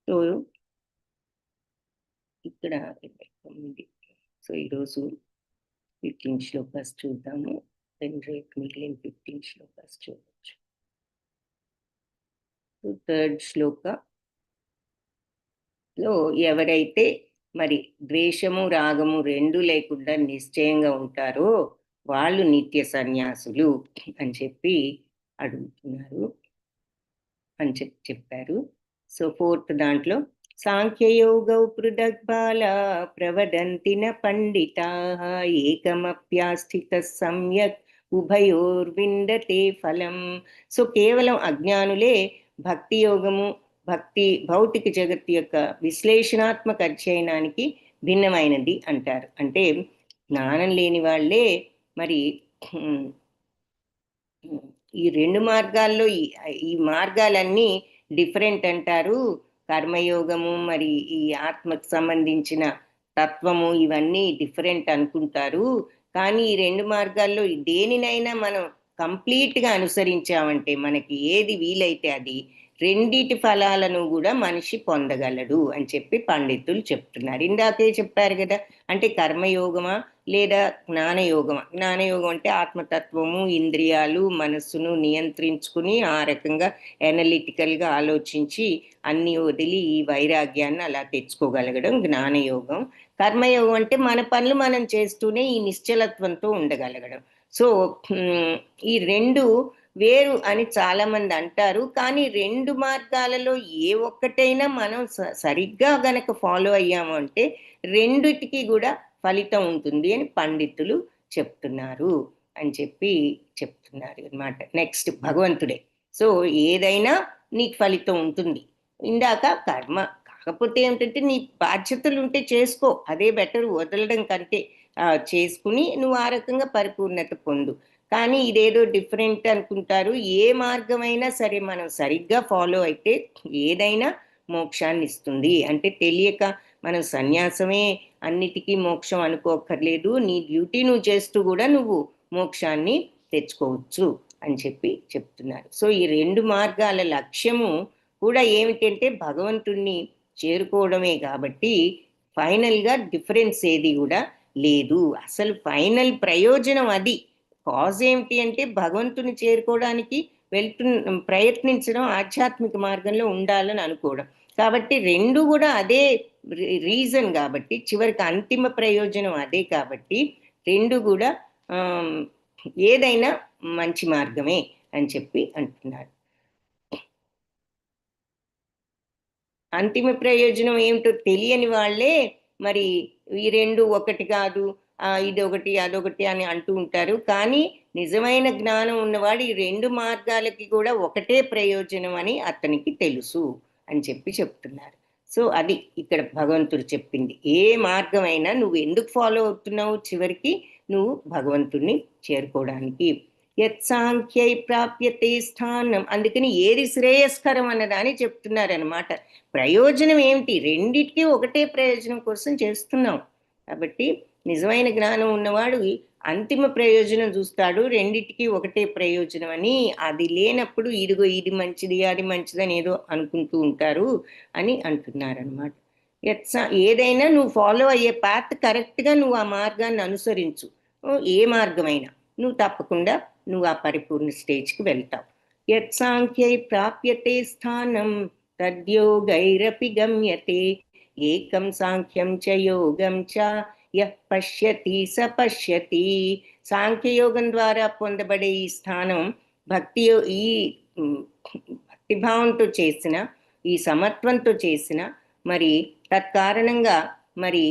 సో ఇక్కడ 29. సో ఈరోజు 15 శ్లోకాస్ చూద్దాము, రేపు మిగిలిన 15 శ్లోకాస్ చూడవచ్చు. థర్డ్ శ్లోక లో ఎవరైతే మరి ద్వేషము, రాగము రెండు లేకుండా నిశ్చయంగా ఉంటారో వాళ్ళు నిత్య సన్యాసులు అని చెప్పి అడుగుతున్నారు అని చెప్పారు. సో ఫోర్త్ దాంట్లో సాంఖ్యయోగౌ పృథగ్బాల ప్రవదంతిన పండితా ఏకమప్యాస్థిత సమ్యక్ ఉభయోర్విందతే ఫలం. సో కేవలం అజ్ఞానులే భక్తి యోగము, భౌతిక జగత్తు యొక్క విశ్లేషణాత్మక అధ్యయనానికి భిన్నమైనది అంటారు. అంటే జ్ఞానం లేని వాళ్ళే మరి ఈ రెండు మార్గాల్లో ఈ మార్గాలన్నీ డిఫరెంట్ అంటారు. కర్మయోగము మరి ఈ ఆత్మకు సంబంధించిన తత్వము ఇవన్నీ డిఫరెంట్ అనుకుంటారు. కానీ ఈ రెండు మార్గాల్లో దేనినైనా మనం కంప్లీట్గా అనుసరించామంటే మనకి ఏది వీలైతే అది రెండిటి ఫలాలను కూడా మనిషి పొందగలడు అని చెప్పి పండితులు చెప్తున్నారు. ఇందాకే చెప్పారు కదా, అంటే కర్మయోగమా లేదా జ్ఞానయోగమా. జ్ఞానయోగం అంటే ఆత్మతత్వము, ఇంద్రియాలు, మనస్సును నియంత్రించుకుని ఆ రకంగా ఎనలిటికల్గా ఆలోచించి అన్ని వదిలి ఈ వైరాగ్యాన్ని అలా తెచ్చుకోగలగడం జ్ఞానయోగం. కర్మయోగం అంటే మన పనులు మనం చేస్తూనే ఈ నిశ్చలత్వంతో ఉండగలగడం. సో ఈ రెండు వేరు అని చాలా మంది అంటారు. కానీ రెండు మార్గాలలో ఏ ఒక్కటైనా మనం సరిగ్గా గనక ఫాలో అయ్యాము అంటే రెండిటికి కూడా ఫలితం ఉంటుంది అని పండితులు చెప్తున్నారు అని చెప్తున్నారు అన్నమాట. నెక్స్ట్ భగవంతుడే. సో ఏదైనా నీకు ఫలితం ఉంటుంది. ఇందాక కర్మ కాకపోతే ఏమిటంటే నీ బాధ్యతలు ఉంటే చేసుకో, అదే బెటర్ వదలడం కంటే. చేసుకుని నువ్వు ఆ రకంగా పరిపూర్ణత పొందు. కానీ ఇదేదో డిఫరెంట్ అనుకుంటారు. ఏ మార్గమైనా సరే మనం సరిగ్గా ఫాలో అయితే ఏదైనా మోక్షాన్ని ఇస్తుంది. అంటే తెలియక మనం సన్యాసమే అన్నిటికీ మోక్షం అనుకోక్కర్లేదు. నీ డ్యూటీ నువ్వు చేస్తూ కూడా నువ్వు మోక్షాన్ని తెచ్చుకోవచ్చు అని చెప్తున్నారు. సో ఈ రెండు మార్గాల లక్ష్యము కూడా ఏమిటంటే భగవంతుణ్ణి చేరుకోవడమే. కాబట్టి ఫైనల్గా డిఫరెన్స్ ఏది కూడా లేదు. అసలు ఫైనల్ ప్రయోజనం అది. కాజ్ ఏమిటి అంటే భగవంతుని చేరుకోవడానికి ప్రయత్నించడం, ఆధ్యాత్మిక మార్గంలో ఉండాలని అనుకోవడం. కాబట్టి రెండు కూడా అదే రీజన్ కాబట్టి, చివరికి అంతిమ ప్రయోజనం అదే కాబట్టి రెండు కూడా ఏదైనా మంచి మార్గమే అని అంటున్నారు. అంతిమ ప్రయోజనం ఏమిటో తెలియని వాళ్ళే మరి ఈ రెండు ఒకటి కాదు, ఇదొకటి అదొకటి అని అంటూ ఉంటారు. కానీ నిజమైన జ్ఞానం ఉన్నవాడు ఈ రెండు మార్గాలకి కూడా ఒకటే ప్రయోజనం అని అతనికి తెలుసు అని చెప్తున్నారు. సో అది ఇక్కడ భగవంతుడు చెప్పింది. ఏ మార్గమైనా నువ్వు ఎందుకు ఫాలో అవుతున్నావు, చివరికి నువ్వు భగవంతుణ్ణి చేరుకోవడానికి. యత్సాంఖ్యై ప్రాప్యతే స్థానం. అందుకని ఏది శ్రేయస్కరం అన్నదాన్ని చెప్తున్నారనమాట. ప్రయోజనం ఏమిటి, రెండిటికీ ఒకటే ప్రయోజనం కోసం చేస్తున్నాం. కాబట్టి నిజమైన జ్ఞానం ఉన్నవాడు అంతిమ ప్రయోజనం చూస్తాడు, రెండిటికి ఒకటే ప్రయోజనం అని. అది లేనప్పుడు ఇదిగో ఇది మంచిది అది మంచిదని ఏదో అనుకుంటూ ఉంటారు అని అంటున్నారనమాట. ఏదైనా నువ్వు ఫాలో అయ్యే పాత్ కరెక్ట్గా నువ్వు ఆ మార్గాన్ని అనుసరించు. ఏ మార్గమైనా నువ్వు తప్పకుండా నువ్వు ఆ పరిపూర్ణ స్టేజ్కి వెళ్తావు. యత్సాంఖ్యై ప్రాప్యతే స్థానం తద్యోగైరపి గమ్యతే ఏకం సాంఖ్యం చ యోగం చ యః పశ్యతి స పశ్యతి. సాంఖ్యయోగం ద్వారా పొందబడే ఈ స్థానం భక్తిభావంతో చేసిన, ఈ సమత్వంతో చేసిన, మరి తత్కారణంగా మరి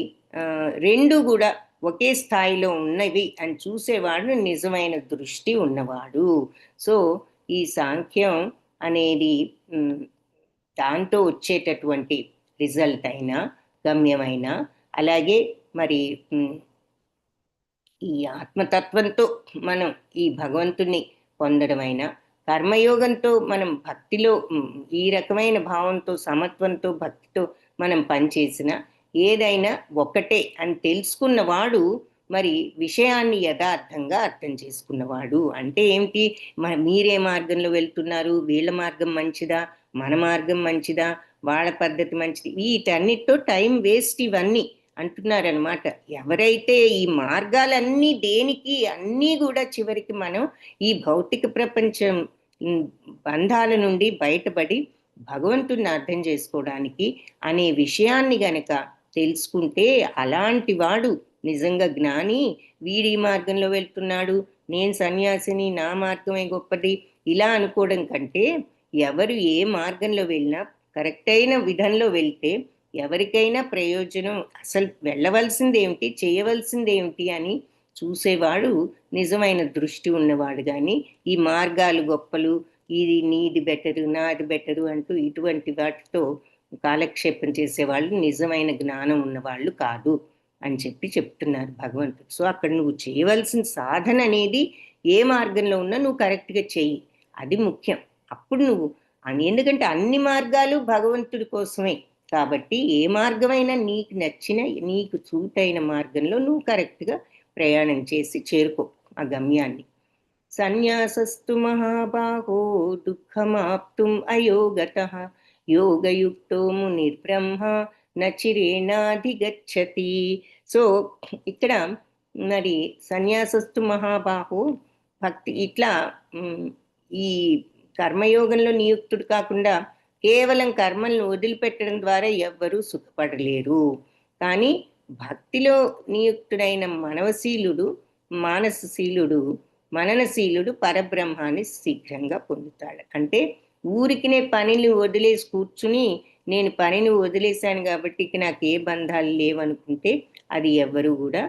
రెండు కూడా ఒకే స్థాయిలో ఉన్నవి అని చూసేవాడు నిజమైన దృష్టి ఉన్నవాడు. సో ఈ సాంఖ్యం అనేది దాంతో వచ్చేటటువంటి రిజల్ట్ అయినా, గమ్యమైనా, అలాగే మరి ఈ ఆత్మతత్వంతో మనం ఈ భగవంతుని పొందడమైనా, కర్మయోగంతో మనం భక్తిలో ఈ రకమైన భావంతో, సమత్వంతో, భక్తితో మనం పనిచేసిన ఏదైనా ఒక్కటే అని తెలుసుకున్నవాడు మరి విషయాన్ని యథార్థంగా అర్థం చేసుకున్నవాడు. అంటే ఏమిటి, మీరే మార్గంలో వెళ్తున్నారు, వీళ్ళ మార్గం మంచిదా, మన మార్గం మంచిదా, వాళ్ళ పద్ధతి మంచిది, వీటన్నిటితో టైం వేస్ట్ ఇవన్నీ అంటున్నారనమాట. ఎవరైతే ఈ మార్గాలన్నీ దేనికి, అన్నీ కూడా చివరికి మనం ఈ భౌతిక ప్రపంచం బంధాల నుండి బయటపడి భగవంతుని అర్థం చేసుకోవడానికి అనే విషయాన్ని గనక తెలుసుకుంటే అలాంటి వాడు నిజంగా జ్ఞాని. వీడి మార్గంలో వెళ్తున్నాడు, నేను సన్యాసిని, నా మార్గమే గొప్పది ఇలా అనుకోవడం కంటే, ఎవరు ఏ మార్గంలో వెళ్ళినా కరెక్ట్ అయిన విధంలో వెళ్తే ఎవరికైనా ప్రయోజనం, అసలు వెళ్ళవలసింది ఏమిటి, చేయవలసింది ఏమిటి అని చూసేవాడు నిజమైన దృష్టి ఉన్నవాడు. కానీ ఈ మార్గాలు గొప్పలు, ఇది నీది బెటరు, నాది బెటరు అంటూ ఇటువంటి వాటితో కాలక్షేపం చేసేవాళ్ళు నిజమైన జ్ఞానం ఉన్నవాళ్ళు కాదు అని చెప్తున్నారు భగవంతుడు. సో అక్కడ నువ్వు చేయవలసిన సాధన అనేది ఏ మార్గంలో ఉన్నా నువ్వు కరెక్ట్గా చెయ్యి, అది ముఖ్యం. అప్పుడు నువ్వు ఎందుకంటే అన్ని మార్గాలు భగవంతుడి కోసమే కాబట్టి ఏ మార్గమైనా నీకు నచ్చిన, నీకు సూటైన మార్గంలో నువ్వు కరెక్ట్గా ప్రయాణం చేసి చేరుకో ఆ గమ్యాన్ని. సన్యాసస్తు మహాబాహో దుఃఖమాప్తుం అయోగతః యోగయుక్తో మునిర్బ్రహ్మ నచిరేణాధిగచ్చతి. సో ఇక్కడ మరి సన్యాసస్తు మహాబాహో భక్తి ఇట్లా ఈ కర్మయోగంలో నియుక్తుడు కాకుండా కేవలం కర్మలను వదిలిపెట్టడం ద్వారా ఎవ్వరూ సుఖపడలేరు. కానీ భక్తిలో నియుక్తుడైన మననశీలుడు పరబ్రహ్మాన్ని శీఘ్రంగా పొందుతాడు. అంటే ఊరికినే పనిని వదిలేసి కూర్చుని నేను పనిని వదిలేశాను కాబట్టి ఇక నాకు ఏ బంధాలు లేవనుకుంటే అది ఎవరు కూడా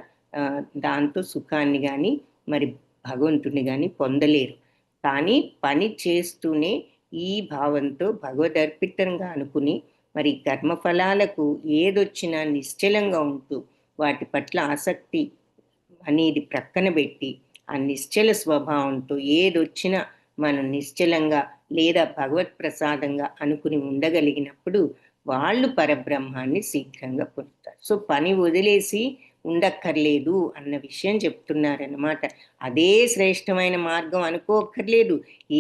దాంతో సుఖాన్ని కానీ మరి భగవంతుని కానీ పొందలేరు. కానీ పని చేస్తూనే ఈ భావంతో భగవదర్పితంగా అనుకుని మరి కర్మఫలాలకు ఏదొచ్చినా నిశ్చలంగా ఉంటూ వాటి పట్ల ఆసక్తి అనేది ప్రక్కన పెట్టి ఆ నిశ్చల స్వభావంతో ఏదొచ్చినా మనం నిశ్చలంగా లేదా భగవత్ ప్రసాదంగా అనుకుని ఉండగలిగినప్పుడు వాళ్ళు పరబ్రహ్మాన్ని శీఘ్రంగా పొందుతారు. సో పని వదిలేసి ఉండక్కర్లేదు అన్న విషయం చెప్తున్నారన్నమాట. అదే శ్రేష్టమైన మార్గం అనుకోక్కర్లేదు.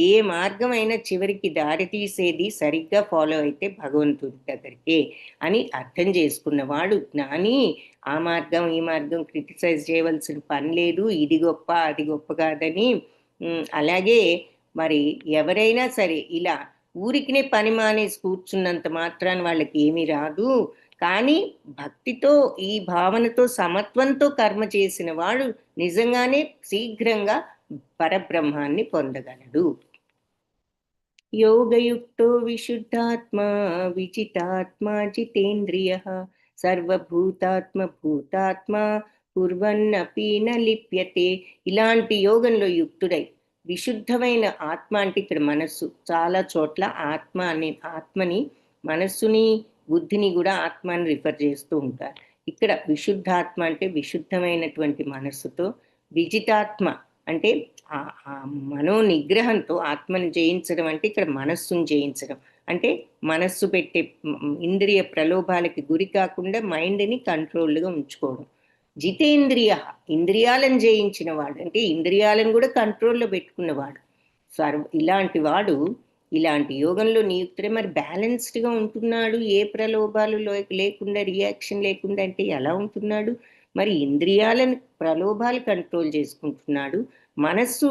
ఏ మార్గం అయినా చివరికి దారి తీసేది సరిగ్గా ఫాలో అయితే భగవంతుడి దగ్గరికే అని అర్థం చేసుకున్నవాడు జ్ఞాని. ఆ మార్గం ఈ మార్గం క్రిటిసైజ్ చేయవలసిన పని లేదు, ఇది గొప్ప అది గొప్ప కాదని. అలాగే మరి ఎవరైనా సరే ఇలా ఊరికినే పని మానేసి కూర్చున్నంత మాత్రాన వాళ్ళకి ఏమీ రాదు. కానీ భక్తితో ఈ భావనతో సమత్వంతో కర్మ చేసిన వాడు నిజంగానే శీఘ్రంగా పరబ్రహ్మాన్ని పొందగలడు. యోగయుక్తో విశుద్ధాత్మా విజితాత్మా జితేంద్రియ సర్వభూతాత్మ కుర్వన్నపి న లిప్యతే. ఇలాంటి యోగంలో యుక్తుడై విశుద్ధమైన ఆత్మ అంటే ఇక్కడ మనస్సు, చాలా చోట్ల ఆత్మని మనస్సుని బుద్ధిని కూడా ఆత్మని రిఫర్ చేస్తూ ఉంటారు. ఇక్కడ విశుద్ధాత్మ అంటే విశుద్ధమైనటువంటి మనస్సుతో, విజితాత్మ అంటే ఆ మనో నిగ్రహంతో ఆత్మని జయించడం అంటే ఇక్కడ మనస్సును జయించడం అంటే మనస్సు పెట్టే ఇంద్రియ ప్రలోభాలకి గురి కాకుండా మైండ్ని కంట్రోల్గా ఉంచుకోవడం. జితేంద్రియ ఇంద్రియాలను జయించిన వాడు అంటే ఇంద్రియాలను కూడా కంట్రోల్లో పెట్టుకున్నవాడు. ఇలాంటి వాడు ఇలాంటి యోగంలో నియుక్తుడే. మరి బ్యాలెన్స్డ్గా ఉంటున్నాడు, ఏ ప్రలోభాలు లేకుండా రియాక్షన్ లేకుండా అంటే ఎలా ఉంటున్నాడు? మరి ఇంద్రియాలను ప్రలోభాలు కంట్రోల్ చేసుకుంటున్నాడు, మనస్సు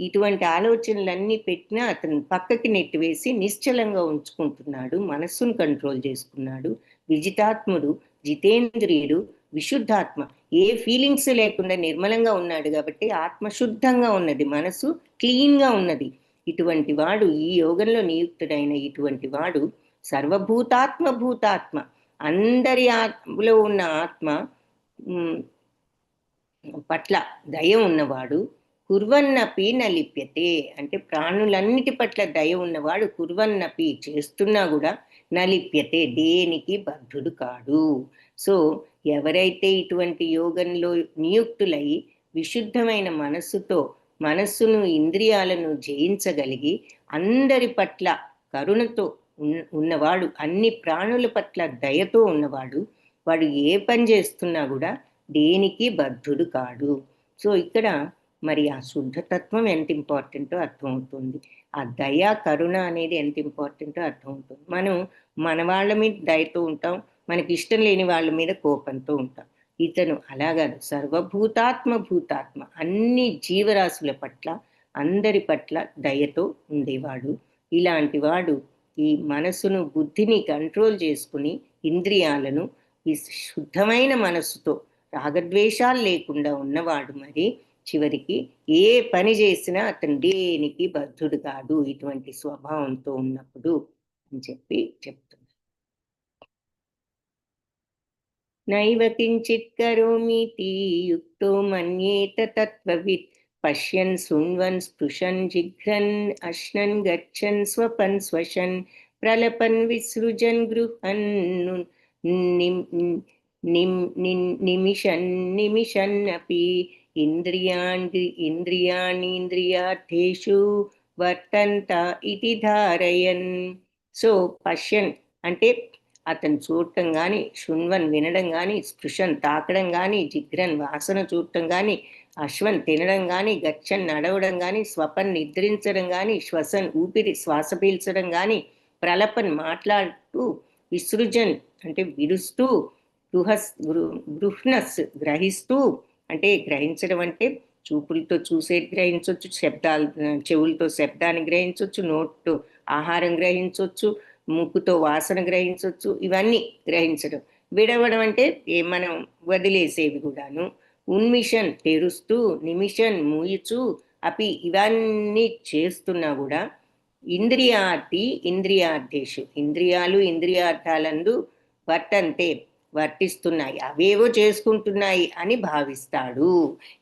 ఇటువంటి ఆలోచనలన్నీ పెట్టినా అతను పక్కకి నెట్టివేసి నిశ్చలంగా ఉంచుకుంటున్నాడు, మనస్సును కంట్రోల్ చేసుకున్నాడు. విజితాత్ముడు, జితేంద్రియుడు, విశుద్ధాత్మ, ఏ ఫీలింగ్స్ లేకుండా నిర్మలంగా ఉన్నాడు కాబట్టి ఆత్మ శుద్ధంగా ఉన్నది, మనసు క్లీన్గా ఉన్నది. ఇటువంటి వాడు ఈ యోగంలో నియుక్తుడైన ఇటువంటి వాడు భూతాత్మ అందరి ఆత్మలో ఉన్న ఆత్మ పట్ల దయ ఉన్నవాడు. కుర్వన్నపి నలిప్యతే అంటే ప్రాణులన్నిటి పట్ల దయ ఉన్నవాడు కుర్వన్నపి చేస్తున్నా కూడా నలిప్యతే దేనికి బద్ధుడు కాడు. సో ఎవరైతే ఇటువంటి యోగంలో నియుక్తులై విశుద్ధమైన మనస్సును ఇంద్రియాలను జయించగలిగి అందరి పట్ల కరుణతో ఉన్నవాడు, అన్ని ప్రాణుల పట్ల దయతో ఉన్నవాడు, వాడు ఏ పని చేస్తున్నా కూడా దేనికి బద్ధుడు కాడు. సో ఇక్కడ మరి ఆ శుద్ధతత్వం ఎంత ఇంపార్టెంటో అర్థమవుతుంది, ఆ దయ కరుణ అనేది ఎంత ఇంపార్టెంటో అర్థమవుతుంది. మనం మన వాళ్ళ మీద దయతో ఉంటాం, మనకి ఇష్టం లేని వాళ్ళ మీద కోపంతో ఉంటాం. ఇతను అలాగదు, భూతాత్మ అన్ని జీవరాశుల పట్ల అందరి పట్ల దయతో ఉండేవాడు. ఇలాంటి వాడు ఈ మనసును బుద్ధిని కంట్రోల్ చేసుకుని ఇంద్రియాలను ఈ శుద్ధమైన మనస్సుతో రాగద్వేషాలు లేకుండా ఉన్నవాడు మరి చివరికి ఏ పని చేసినా అతను దేనికి బద్ధుడు కాడు ఇటువంటి స్వభావంతో ఉన్నప్పుడు అని చెప్తున్నారు. నైవ కించిత్ కరోమీతి యుక్తో మన్యేత తత్వవిత్ పశ్యన్ శృణ్వన్ స్పృశన్ జిఘ్రన్ అశ్నన్ గచ్చన్ స్వపన్ స్వశన్ ప్రలపన్ విసృజన్ గృహన్ నిమిషన్నపి ఇంద్రియాణీంద్రియార్థేషు వర్తంత ఇది ధారయన్. సో పశ్యన్ అంటే అతను చూడటం కానీ, శృణ్వన్ వినడం కానీ, స్పృశన్ తాకడం కానీ, జిగ్రన్ వాసన చూడటం కానీ, అశ్వన్ తినడం కానీ, గచ్చన్ నడవడం కానీ, స్వపన్ నిద్రించడం కానీ, శ్వసన్ ఊపిరి శ్వాస పీల్చడం కానీ, ప్రలపన్ మాట్లాడుతూ, విసృజన్ అంటే విరుస్తూ, గృహ్ణస్ గ్రహిస్తూ అంటే గ్రహించడం అంటే చూపులతో చూసేది గ్రహించవచ్చు, చెవులతో శబ్దాన్ని గ్రహించవచ్చు, నోటితో ఆహారం గ్రహించవచ్చు, ముక్కుతో వాసన గ్రహించవచ్చు, ఇవన్నీ గ్రహించడం. విడవడం అంటే మనం వదిలేసేవి కూడాను. ఉన్మిషన్ తెరుస్తూ నిమిషన్ మూయిచు అపి ఇవన్నీ చేస్తున్నా కూడా ఇంద్రియార్థేషు ఇంద్రియాలు ఇంద్రియార్థాలందు వర్తంతే వర్తిస్తున్నాయి, అవేవో చేసుకుంటున్నాయి అని భావిస్తాడు.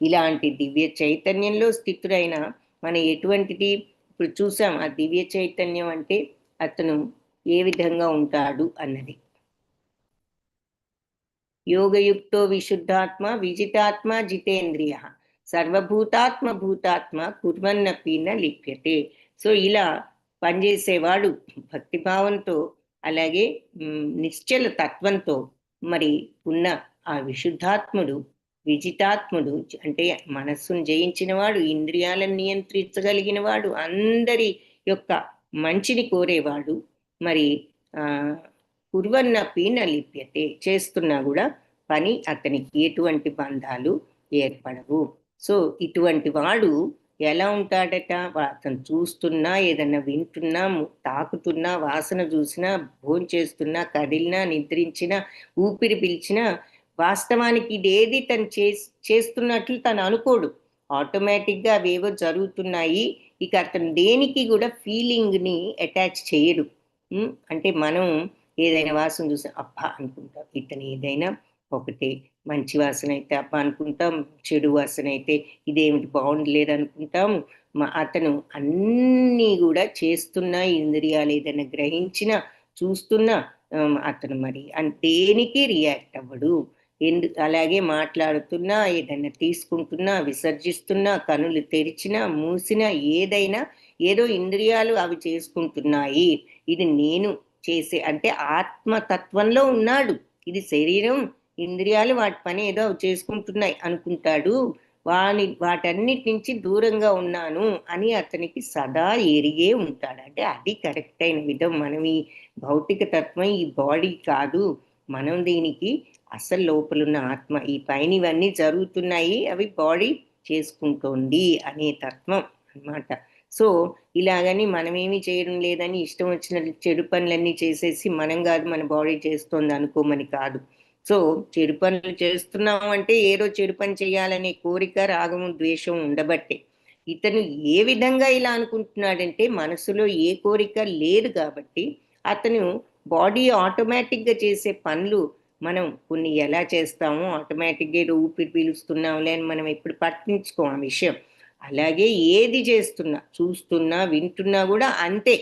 ఇలాంటి దివ్య చైతన్యంలో స్థితుడైన మన ఎటువంటిది ఇప్పుడు చూసాం. ఆ దివ్య చైతన్యం అంటే అతను ఏ విధంగా ఉంటాడు అన్నది. యోగయుక్తో విశుద్ధాత్మ విజితాత్మ జితేంద్రియ సర్వభూతాత్మ భూతాత్మ కుర్వన్నపి న లిప్యతే. సో ఇలా పనిచేసేవాడు భక్తిభావంతో అలాగే నిశ్చల తత్వంతో మరి ఉన్న ఆ విశుద్ధాత్ముడు విజితాత్ముడు అంటే మనస్సును జయించినవాడు, ఇంద్రియాలను నియంత్రించగలిగిన వాడు, అందరి యొక్క మంచిని కోరేవాడు. మరి కుర్వన్నపి న లిప్యతే చేస్తున్నా కూడా పని అతనికి ఎటువంటి బంధాలు ఏర్పడవు. సో ఇటువంటి వాడు ఎలా ఉంటాడట? అతను చూస్తున్నా, ఏదన్నా వింటున్నా, తాకుతున్నా, వాసన చూసినా, భోంచేస్తున్నా, కదిలినా, నిద్రించినా, ఊపిరి పిలిచినా వాస్తవానికి ఇదేది తను చేస్తున్నట్లు తను అనుకోడు. ఆటోమేటిక్గా అవేవో జరుగుతున్నాయి. ఇక అతను దేనికి కూడా ఫీలింగ్ని అటాచ్ చేయడు. అంటే మనం ఏదైనా వాసన చూసి అబ్బా అనుకుంటాం, ఇతను ఏదైనా ఒకటే మంచి వాసన అయితే అబ్బా అనుకుంటాం, చెడు వాసన అయితే ఇదేమిటి బాగుండలేదు అనుకుంటాము. అతను అన్నీ కూడా చేస్తున్నా, ఇంద్రియాలు ఏదైనా గ్రహించినా చూస్తున్నా అతను మరి దేనికి రియాక్ట్ అవ్వడు. అలాగే మాట్లాడుతున్నా, ఏదైనా తీసుకుంటున్నా, విసర్జిస్తున్నా, కనులు తెరిచినా మూసినా ఏదైనా ఏదో ఇంద్రియాలు అవి చేసుకుంటున్నాయి. ఇది నేను చేసే అంటే ఆత్మతత్వంలో ఉన్నాడు. ఇది శరీరం ఇంద్రియాలు వాటి పని ఏదో అవి చేసుకుంటున్నాయి అనుకుంటాడు. వాటన్నిటి నుంచి దూరంగా ఉన్నాను అని అతనికి సదా ఎరిగే ఉంటాడు. అంటే అది కరెక్ట్ అయిన విధం. మనం ఈ భౌతిక తత్వం ఈ బాడీ కాదు, మనం దీనికి అసలు లోపలున్న ఆత్మ. ఈ పైన ఇవన్నీ జరుగుతున్నాయి, అవి బాడీ చేసుకుంటోంది అనే తత్వం అన్నమాట. సో ఇలాగని మనమేమి చేయడం లేదని ఇష్టం వచ్చిన చెడు పనులన్నీ చేసేసి మనం కాదు మన బాడీ చేస్తోంది అనుకోమని కాదు. సో చెడు పనులు చేస్తున్నాం అంటే ఏదో చెడు పని చేయాలనే కోరిక, రాగము, ద్వేషం ఉండబట్టే. ఇతను ఏ విధంగా ఇలా అనుకుంటున్నాడంటే మనసులో ఏ కోరిక లేదు కాబట్టి అతను బాడీ ఆటోమేటిక్గా చేసే పనులు మనం కొన్ని ఎలా చేస్తామో ఆటోమేటిక్గా ఏదో ఊపిరి పీలుస్తున్నాంలే అని మనం ఎప్పుడు పట్టించుకోం ఆ విషయం. అలాగే ఏది చేస్తున్నా, చూస్తున్నా, వింటున్నా కూడా అంతే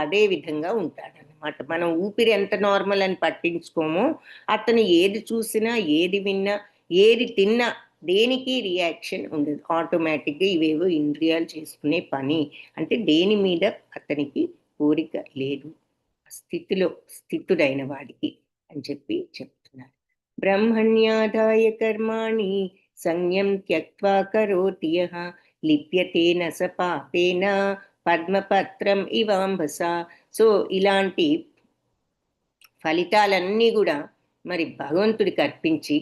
అదే విధంగా ఉంటాడన్నమాట. మనం ఊపిరి ఎంత నార్మల్ అని పట్టించుకోమో అతను ఏది చూసినా, ఏది విన్నా, ఏది తిన్నా దేనికి రియాక్షన్ ఉండదు. ఆటోమేటిక్గా ఇవేవో ఇంద్రియాలు చేసుకునే పని. అంటే దేని మీద అతనికి కోరిక లేదు, స్థితుడైన వాడికి అని చెప్పి చెప్తున్నారు. బ్రహ్మణ్యాదాయ కర్మాణి సంయం త్యక్త్వా కరోతి యః లిప్యతేన స పాపేన పద్మపత్రం ఇవాంబస. సో ఇలాంటి ఫలితాలన్నీ కూడా మరి భగవంతుడికి అర్పించి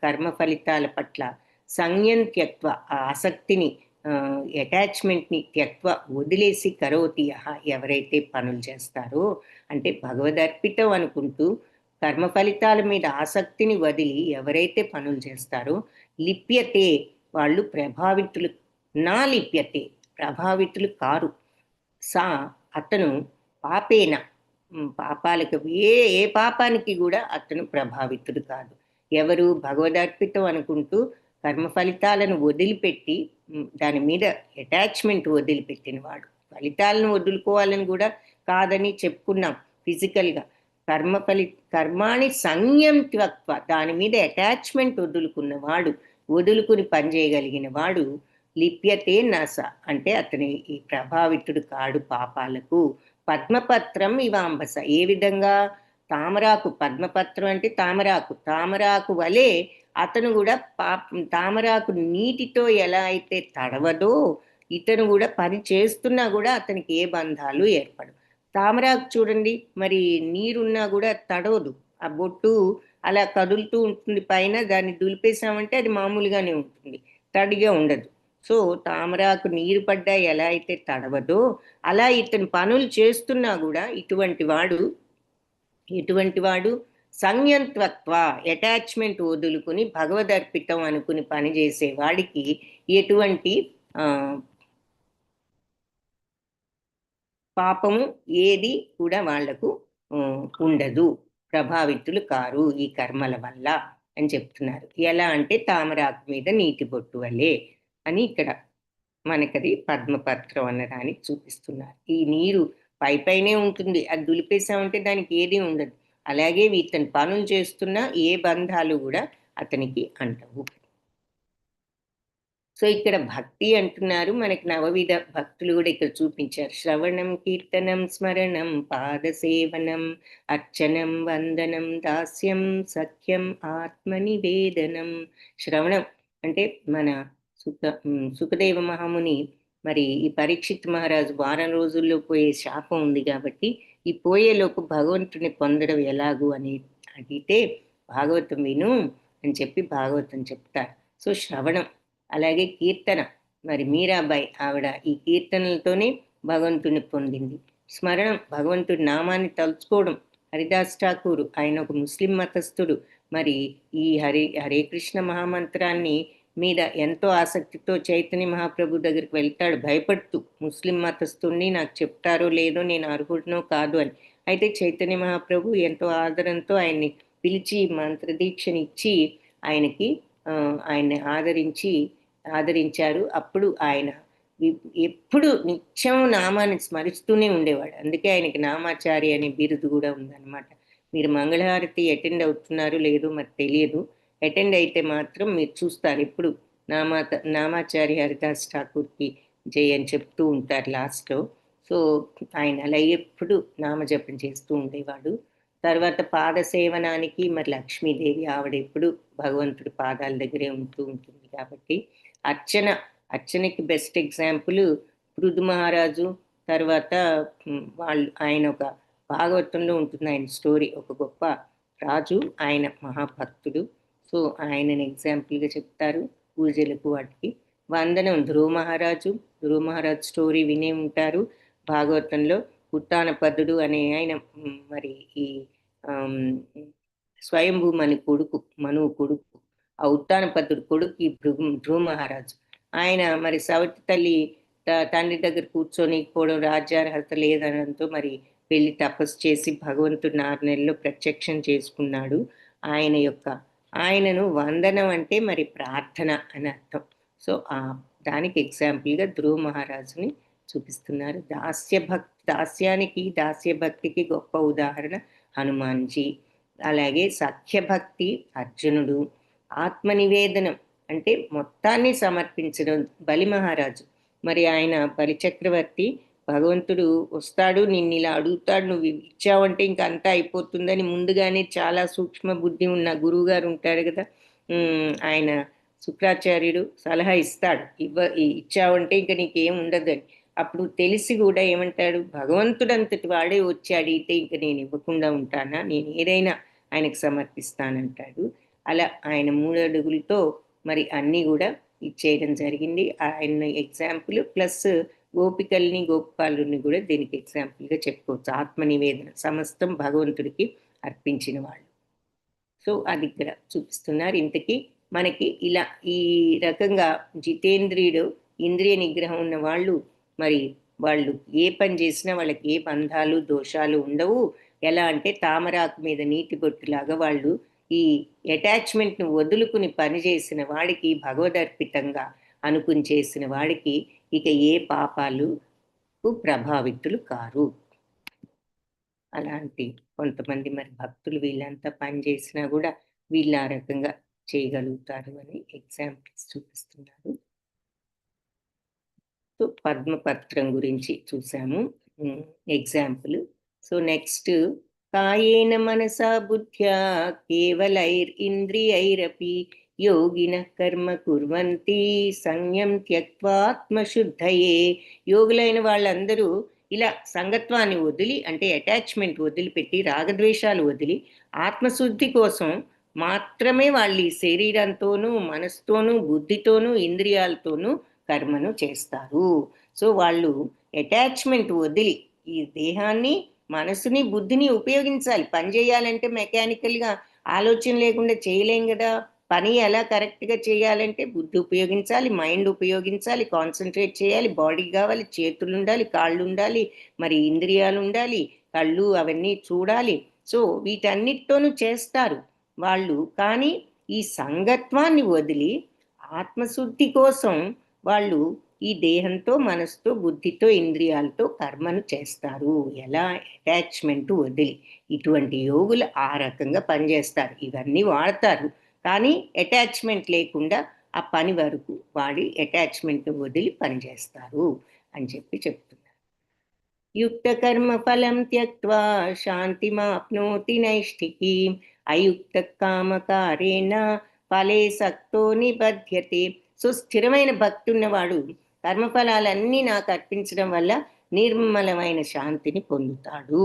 కర్మ ఫలితాల పట్ల సంయం త్యక్త్వ ఆసక్తిని అటాచ్మెంట్ని త్యక్త్వ వదిలేసి కరోతి యః ఎవరైతే పనులు చేస్తారో అంటే భగవదర్పితం అనుకుంటూ కర్మ ఫలితాల మీద ఆసక్తిని వదిలి ఎవరైతే పనులు చేస్తారో లిప్యతే వాళ్ళు ప్రభావితులు, నా లిప్యతే ప్రభావితులు కారు. అతను పాపేన పాపాలకు ఏ పాపానికి కూడా అతను ప్రభావితుడు కాదు. ఎవరు భగవదర్పితం అనుకుంటూ కర్మ ఫలితాలను వదిలిపెట్టి దాని మీద అటాచ్మెంట్ వదిలిపెట్టిన వాడు. ఫలితాలను వదులుకోవాలని కూడా కాదని చెప్పుకున్నాం ఫిజికల్గా. కర్మాని సంయం త్యక్త్వ దాని మీద అటాచ్మెంట్ వదులుకున్నవాడు, వదులుకుని పనిచేయగలిగిన వాడు లిప్యతే నస అంటే అతని ఈ ప్రభావితుడు కాడు పాపాలకు. పద్మపత్రం ఇవాంబస ఏ విధంగా తామరాకు, పద్మపత్రం అంటే తామరాకు వలె అతను కూడా తామరాకు నీటితో ఎలా అయితే తడవదో ఇతను కూడా పని చేస్తున్నా కూడా అతనికి ఏ బంధాలు ఏర్పడవు. తామరాకు చూడండి, మరి నీరున్నా కూడా తడవదు, ఆ బొట్టు అలా కదులుతూ ఉంటుంది పైన, దాన్ని దులిపేసామంటే అది మామూలుగానే ఉంటుంది, తడిగా ఉండదు. సో తామరాకు నీరు పడ్డా ఎలా అయితే తడవదో అలా ఇతను పనులు చేస్తున్నా కూడా ఎటువంటి వాడు సంయంత్వత్వ అటాచ్మెంట్ వదులుకుని భగవదర్పితం అనుకుని పనిచేసే వాడికి ఎటువంటి పాపము ఏది కూడా వాళ్లకు ఉండదు, ప్రభావితులు కారు ఈ కర్మల వల్ల అని చెప్తున్నారు. ఎలా అంటే తామరాకు మీద నీటి బొట్టు వలె అని ఇక్కడ మనకది పద్మపత్రం అన్నదానికి చూపిస్తున్నారు. ఈ నీరు పైనే ఉంటుంది, అది దులిపేసామంటే దానికి ఏది ఉండదు. అలాగే ఇతను పనులు చేస్తున్నా ఏ బంధాలు కూడా అతనికి అంటవు. సో ఇక్కడ భక్తి అంటున్నారు, మనకి నవవిధ భక్తులు కూడా ఇక్కడ చూపించారు. శ్రవణం, కీర్తనం, స్మరణం, పాదసేవనం, అర్చనం, వందనం, దాస్యం, సఖ్యం, ఆత్మనివేదనం. శ్రవణం అంటే మన సుఖదేవ మహాముని మరి ఈ పరీక్షిత్ మహారాజు వారం రోజుల్లో పోయే శాపం ఉంది కాబట్టి ఈ పోయేలోపు భగవంతుని పొందడం ఎలాగు అని అడిగితే భాగవతం విను అని చెప్పి భాగవతం చెప్తారు. సో శ్రవణం, అలాగే కీర్తన, మరి మీరాబాయి ఆవిడ ఈ కీర్తనలతోనే భగవంతుని పొందింది. స్మరణం, భగవంతుడి నామాన్ని తలుచుకోవడం. హరిదాస్ ఠాకూర్ ఆయన ఒక ముస్లిం మతస్థుడు, మరి ఈ హరే కృష్ణ మహామంత్రాన్ని మీద ఎంతో ఆసక్తితో చైతన్య మహాప్రభు దగ్గరికి వెళ్తాడు భయపడుతూ, ముస్లిం మతస్థుడిని నాకు చెప్తారో లేదో, నేను అర్హుడినో కాదు అని. అయితే చైతన్య మహాప్రభు ఎంతో ఆదరంతో ఆయన్ని పిలిచి మంత్రదీక్షని ఇచ్చి ఆయన్ని ఆదరించారు. అప్పుడు ఆయన ఎప్పుడు నిత్యం నామాన్ని స్మరిస్తూనే ఉండేవాడు. అందుకే ఆయనకి నామాచారి అనే బిరుదు కూడా ఉందన్నమాట. మీరు మంగళహారతి అటెండ్ అవుతున్నారు లేదో మరి తెలియదు, అటెండ్ అయితే మాత్రం మీరు చూస్తారు, ఎప్పుడు నామాచారి హరిదాస్ ఠాకూర్కి జై అని చెప్తూ ఉంటారు లాస్ట్లో. సో ఆయన అలా ఎప్పుడు నామజపం చేస్తూ ఉండేవాడు. తర్వాత పాదసేవనానికి మరి లక్ష్మీదేవి ఆవిడ ఎప్పుడు భగవంతుడి పాదాల దగ్గరే ఉంటూ ఉంటుంది కాబట్టి అర్చనకి బెస్ట్ ఎగ్జాంపుల్ పృథు మహారాజు. తర్వాత ఆయన ఒక భాగవతంలో ఉంటుంది ఆయన స్టోరీ, ఒక గొప్ప రాజు, ఆయన మహాభక్తుడు. సో ఆయనని ఎగ్జాంపుల్గా చెప్తారు పూజలకు వాటికి. వందనం, ధ్రువ మహారాజు స్టోరీ వినే ఉంటారు భాగవతంలో. ఉత్తానపదుడు అనే ఆయన మరి ఈ స్వయంభూ మనువు కొడుకు, ఆ ఉత్తానపదుడు కొడుకు ఈ ధ్రువ మహారాజు. ఆయన మరి సవతి తల్లి తండ్రి దగ్గర కూర్చొనిపోవడం, రాజ్యార్హత లేదనడంతో మరి వెళ్ళి తపస్సు చేసి భగవంతుడిని 6 నెలల్లో ప్రత్యక్షం చేసుకున్నాడు. ఆయనను వందనం అంటే మరి ప్రార్థన అని అర్థం. సో దానికి ఎగ్జాంపుల్గా ధ్రువ మహారాజుని చూపిస్తున్నారు. దాస్యభక్తికి గొప్ప ఉదాహరణ హనుమాన్జీ. అలాగే సఖ్యభక్తి అర్జునుడు. ఆత్మనివేదనం అంటే మొత్తాన్ని సమర్పించడం బలి మహారాజు. మరి ఆయన బలిచక్రవర్తి, భగవంతుడు వస్తాడు నిన్ను ఇలా అడుగుతాడు, నువ్వు ఇచ్చావంటే ఇంక అంతా అయిపోతుందని ముందుగానే చాలా సూక్ష్మ బుద్ధి ఉన్న గురువు గారు ఉంటాడు కదా, ఆయన శుక్రాచార్యుడు సలహా ఇస్తాడు, ఇచ్చావంటే ఇంక నీకేం ఉండదని. అప్పుడు తెలిసి కూడా ఏమంటాడు, భగవంతుడు అంతటి వాడే వచ్చి అడిగితే ఇంక నేను ఇవ్వకుండా ఉంటానా, నేను ఏదైనా ఆయనకు సమర్పిస్తానంటాడు. అలా ఆయన 3 అడుగులతో మరి అన్నీ కూడా ఇచ్చేయడం జరిగింది. ఆయన ఎగ్జాంపుల్ ప్లస్ గోపికల్ని గోపాలుని కూడా దీనికి ఎగ్జాంపుల్గా చెప్పుకోవచ్చు. ఆత్మనివేదన, సమస్తం భగవంతుడికి అర్పించిన వాళ్ళు. సో అది ఇక్కడ చూపిస్తున్నారు. ఇంతకీ మనకి ఇలా ఈ రకంగా జితేంద్రియుడు, ఇంద్రియ నిగ్రహం ఉన్న వాళ్ళు మరి వాళ్ళు ఏ పని చేసినా వాళ్ళకి ఏ బంధాలు దోషాలు ఉండవు. ఎలా అంటే తామరాకు మీద నీటి బొట్టులాగా వాళ్ళు ఈ అటాచ్మెంట్ను వదులుకుని పనిచేసిన వాడికి, భగవదర్పితంగా అనుకుని చేసిన వాడికి ఇక ఏ పాపాలు ప్రభావితులు కారు. అలాంటి కొంతమంది మరి భక్తులు వీళ్ళంతా పని చేసినా కూడా వీళ్ళు ఆ రకంగా చేయగలుగుతారు అని ఎగ్జాంపుల్స్ చూపిస్తున్నారు. సో పద్మపత్రం గురించి చూసాము ఎగ్జాంపుల్. సో నెక్స్ట్, కాయేన మనసా బుద్ధ్యా కేవలైరింద్రియైరపి యోగిన కర్మ కుర్వంతి సంయం త్యక్వాత్మశుద్ధయే. యోగులైన వాళ్ళందరూ ఇలా సంగత్వాన్ని వదిలి, అంటే అటాచ్మెంట్ వదిలిపెట్టి, రాగద్వేషాలు వదిలి ఆత్మశుద్ధి కోసం మాత్రమే వాళ్ళు ఈ శరీరంతోనూ మనసుతోనూ బుద్ధితోనూ ఇంద్రియాలతోనూ కర్మను చేస్తారు. సో వాళ్ళు అటాచ్మెంట్ వదిలి ఈ దేహాన్ని మనసుని బుద్ధిని ఉపయోగించాలి. పని చేయాలంటే మెకానికల్గా ఆలోచన లేకుండా చేయలేం కదా. పని ఎలా కరెక్ట్గా చేయాలంటే బుద్ధి ఉపయోగించాలి, మైండ్ ఉపయోగించాలి, కాన్సన్ట్రేట్ చేయాలి, బాడీ కావాలి, చేతులు ఉండాలి, కాళ్ళు ఉండాలి, మరి ఇంద్రియాలు ఉండాలి, కళ్ళు అవన్నీ చూడాలి. సో వీటన్నిటితోనూ చేస్తారు వాళ్ళు. కానీ ఈ సంగత్వాన్ని వదిలి ఆత్మశుద్ధి కోసం వాళ్ళు ఈ దేహంతో, మనసుతో, బుద్ధితో, ఇంద్రియాలతో కర్మను చేస్తారు. ఎలా? అటాచ్మెంట్ వదిలి. ఇటువంటి యోగులు ఆ రకంగా పనిచేస్తారు. ఇవన్నీ వాడతారు కానీ అటాచ్మెంట్ లేకుండా ఆ పని వరకు వాడి అటాచ్మెంట్ వదిలి పనిచేస్తారు అని చెప్తున్నారు. యుక్త కర్మ ఫలం త్యక్త్వా శాంతిమాప్నోతి నైష్ఠికీం అయుక్త కామకారేణ ఫలే సక్తో నిబధ్యతే. సో స్థిరమైన భక్తి ఉన్నవాడు కర్మఫలాలన్నీ నాకు అర్పించడం వల్ల నిర్మలమైన శాంతిని పొందుతాడు.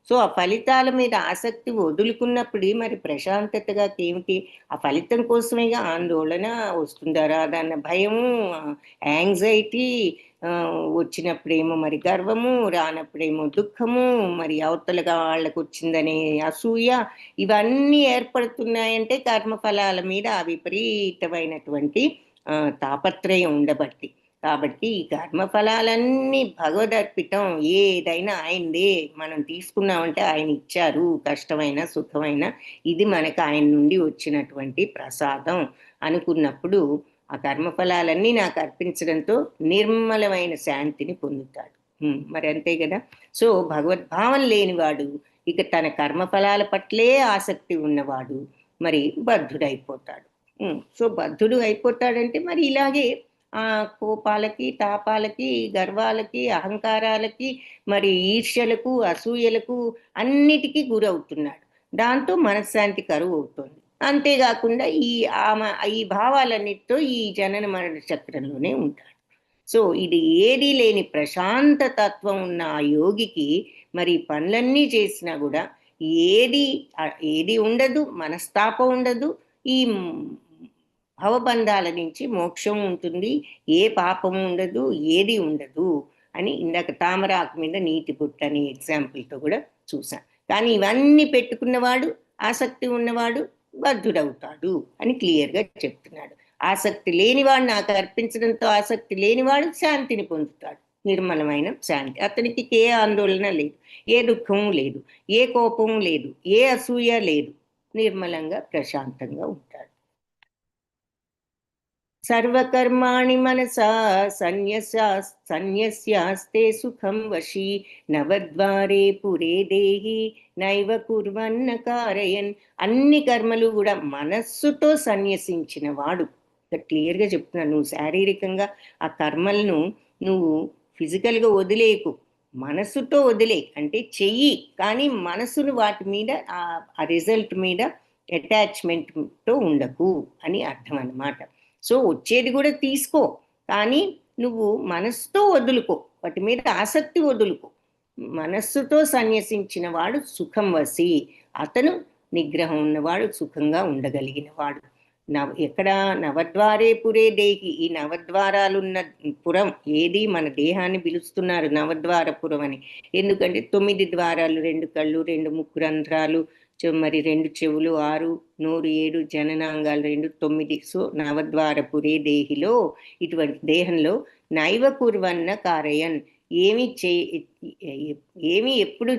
సో ఆ ఫలితాల మీద ఆసక్తి వదులుకున్నప్పుడు మరి ప్రశాంతతగా ఏమిటి? ఆ ఫలితం కోసమేగా ఆందోళన వస్తుందా రాదన్న భయము, యాంగ్జైటీ, వచ్చినప్పుడేమో మరి గర్వము, రానప్పుడేమో దుఃఖము, మరి అవతలగా వాళ్ళకు వచ్చిందనే అసూయ, ఇవన్నీ ఏర్పడుతున్నాయంటే కర్మఫలాల మీద ఆ విపరీతమైనటువంటి తాపత్రయం ఉండబట్టి. కాబట్టి ఈ కర్మఫలాలన్నీ భగవదర్పితం. ఏదైనా ఆయనదే. మనం తీసుకున్నామంటే ఆయన ఇచ్చారు, కష్టమైన సుఖమైన ఇది మనకు ఆయన నుండి వచ్చినటువంటి ప్రసాదం అనుకున్నప్పుడు ఆ కర్మఫలాలన్నీ నాకు అర్పించడంతో నిర్మలమైన శాంతిని పొందుతాడు. మరి అంతే కదా. సో భగవద్భావం లేనివాడు ఇక తన కర్మఫలాల పట్లే ఆసక్తి ఉన్నవాడు మరి బద్ధుడైపోతాడు. సో బద్ధుడు అయిపోతాడంటే మరి ఇలాగే ఆ కోపాలకి, తాపాలకి, గర్వాలకి, అహంకారాలకి, మరి ఈర్ష్యలకు, అసూయలకు అన్నిటికీ గురవుతున్నాడు. దాంతో మనశ్శాంతి కరువు అవుతుంది. అంతేకాకుండా ఈ భావాలన్నిటితో ఈ జనన మరణ చక్రంలోనే ఉంటాడు. సో ఇది ఏదీ లేని ప్రశాంత తత్వం ఉన్న ఆ యోగికి మరి పనులన్నీ చేసినా కూడా ఏది ఉండదు, మనస్తాపం ఉండదు, ఈ భవబంధాల నుంచి మోక్షం ఉంటుంది, ఏ పాపము ఉండదు, ఏది ఉండదు అని ఇందాక తామరాకు మీద నీటి బుట్ట అనే ఎగ్జాంపుల్తో కూడా చూసాం. కానీ ఇవన్నీ పెట్టుకున్నవాడు, ఆసక్తి ఉన్నవాడు బద్ధుడవుతాడు అని క్లియర్గా చెప్తున్నాడు. ఆసక్తి లేనివాడు నాకు అర్పించడంతో ఆసక్తి లేనివాడు శాంతిని పొందుతాడు, నిర్మలమైన శాంతి. అతనికి ఏ ఆందోళన లేదు, ఏ దుఃఖము లేదు, ఏ కోపము లేదు, ఏ అసూయ లేదు, నిర్మలంగా ప్రశాంతంగా ఉంటాడు. సర్వకర్మాణి మనసా సన్యస్యాస్తే సుఖం వశీ నవద్వారే పురే దేహి నైవ కుర్వన్న కారయన్. అన్ని కర్మలు కూడా మనస్సుతో సన్యసించిన వాడు. క్లియర్గా చెప్తున్నాను. నువ్వు శారీరకంగా ఆ కర్మలను నువ్వు ఫిజికల్గా వదిలేయకు, మనసుతో వదిలే. అంటే చెయ్యి కానీ మనసును వాటి మీద ఆ రిజల్ట్ మీద అటాచ్మెంట్తో ఉండకు అని అర్థం అన్నమాట. సో వచ్చేది కూడా తీసుకో కానీ నువ్వు మనస్సుతో వదులుకో, వాటి మీద ఆసక్తి వదులుకో. మనస్సుతో సన్యసించిన వాడు సుఖం వసి, అతను నిగ్రహం ఉన్నవాడు, సుఖంగా ఉండగలిగిన వాడు. ఎక్కడ? నవద్వారే పురే దేహి. ఈ నవద్వారాలున్న పురం ఏది? మన దేహాన్ని పిలుస్తున్నారు నవద్వారపురం అని. ఎందుకంటే 9 ద్వారాలు, 2 కళ్ళు, 2 ముక్కు రంధ్రాలు, మరి 2 చెవులు, 6 నోరు, 7 జననాంగాలు, 2 9. సో నవద్వారపురే దేహిలో, ఇటువంటి దేహంలో నైవ కుర్వన్న కారయన్, ఏమి ఎప్పుడు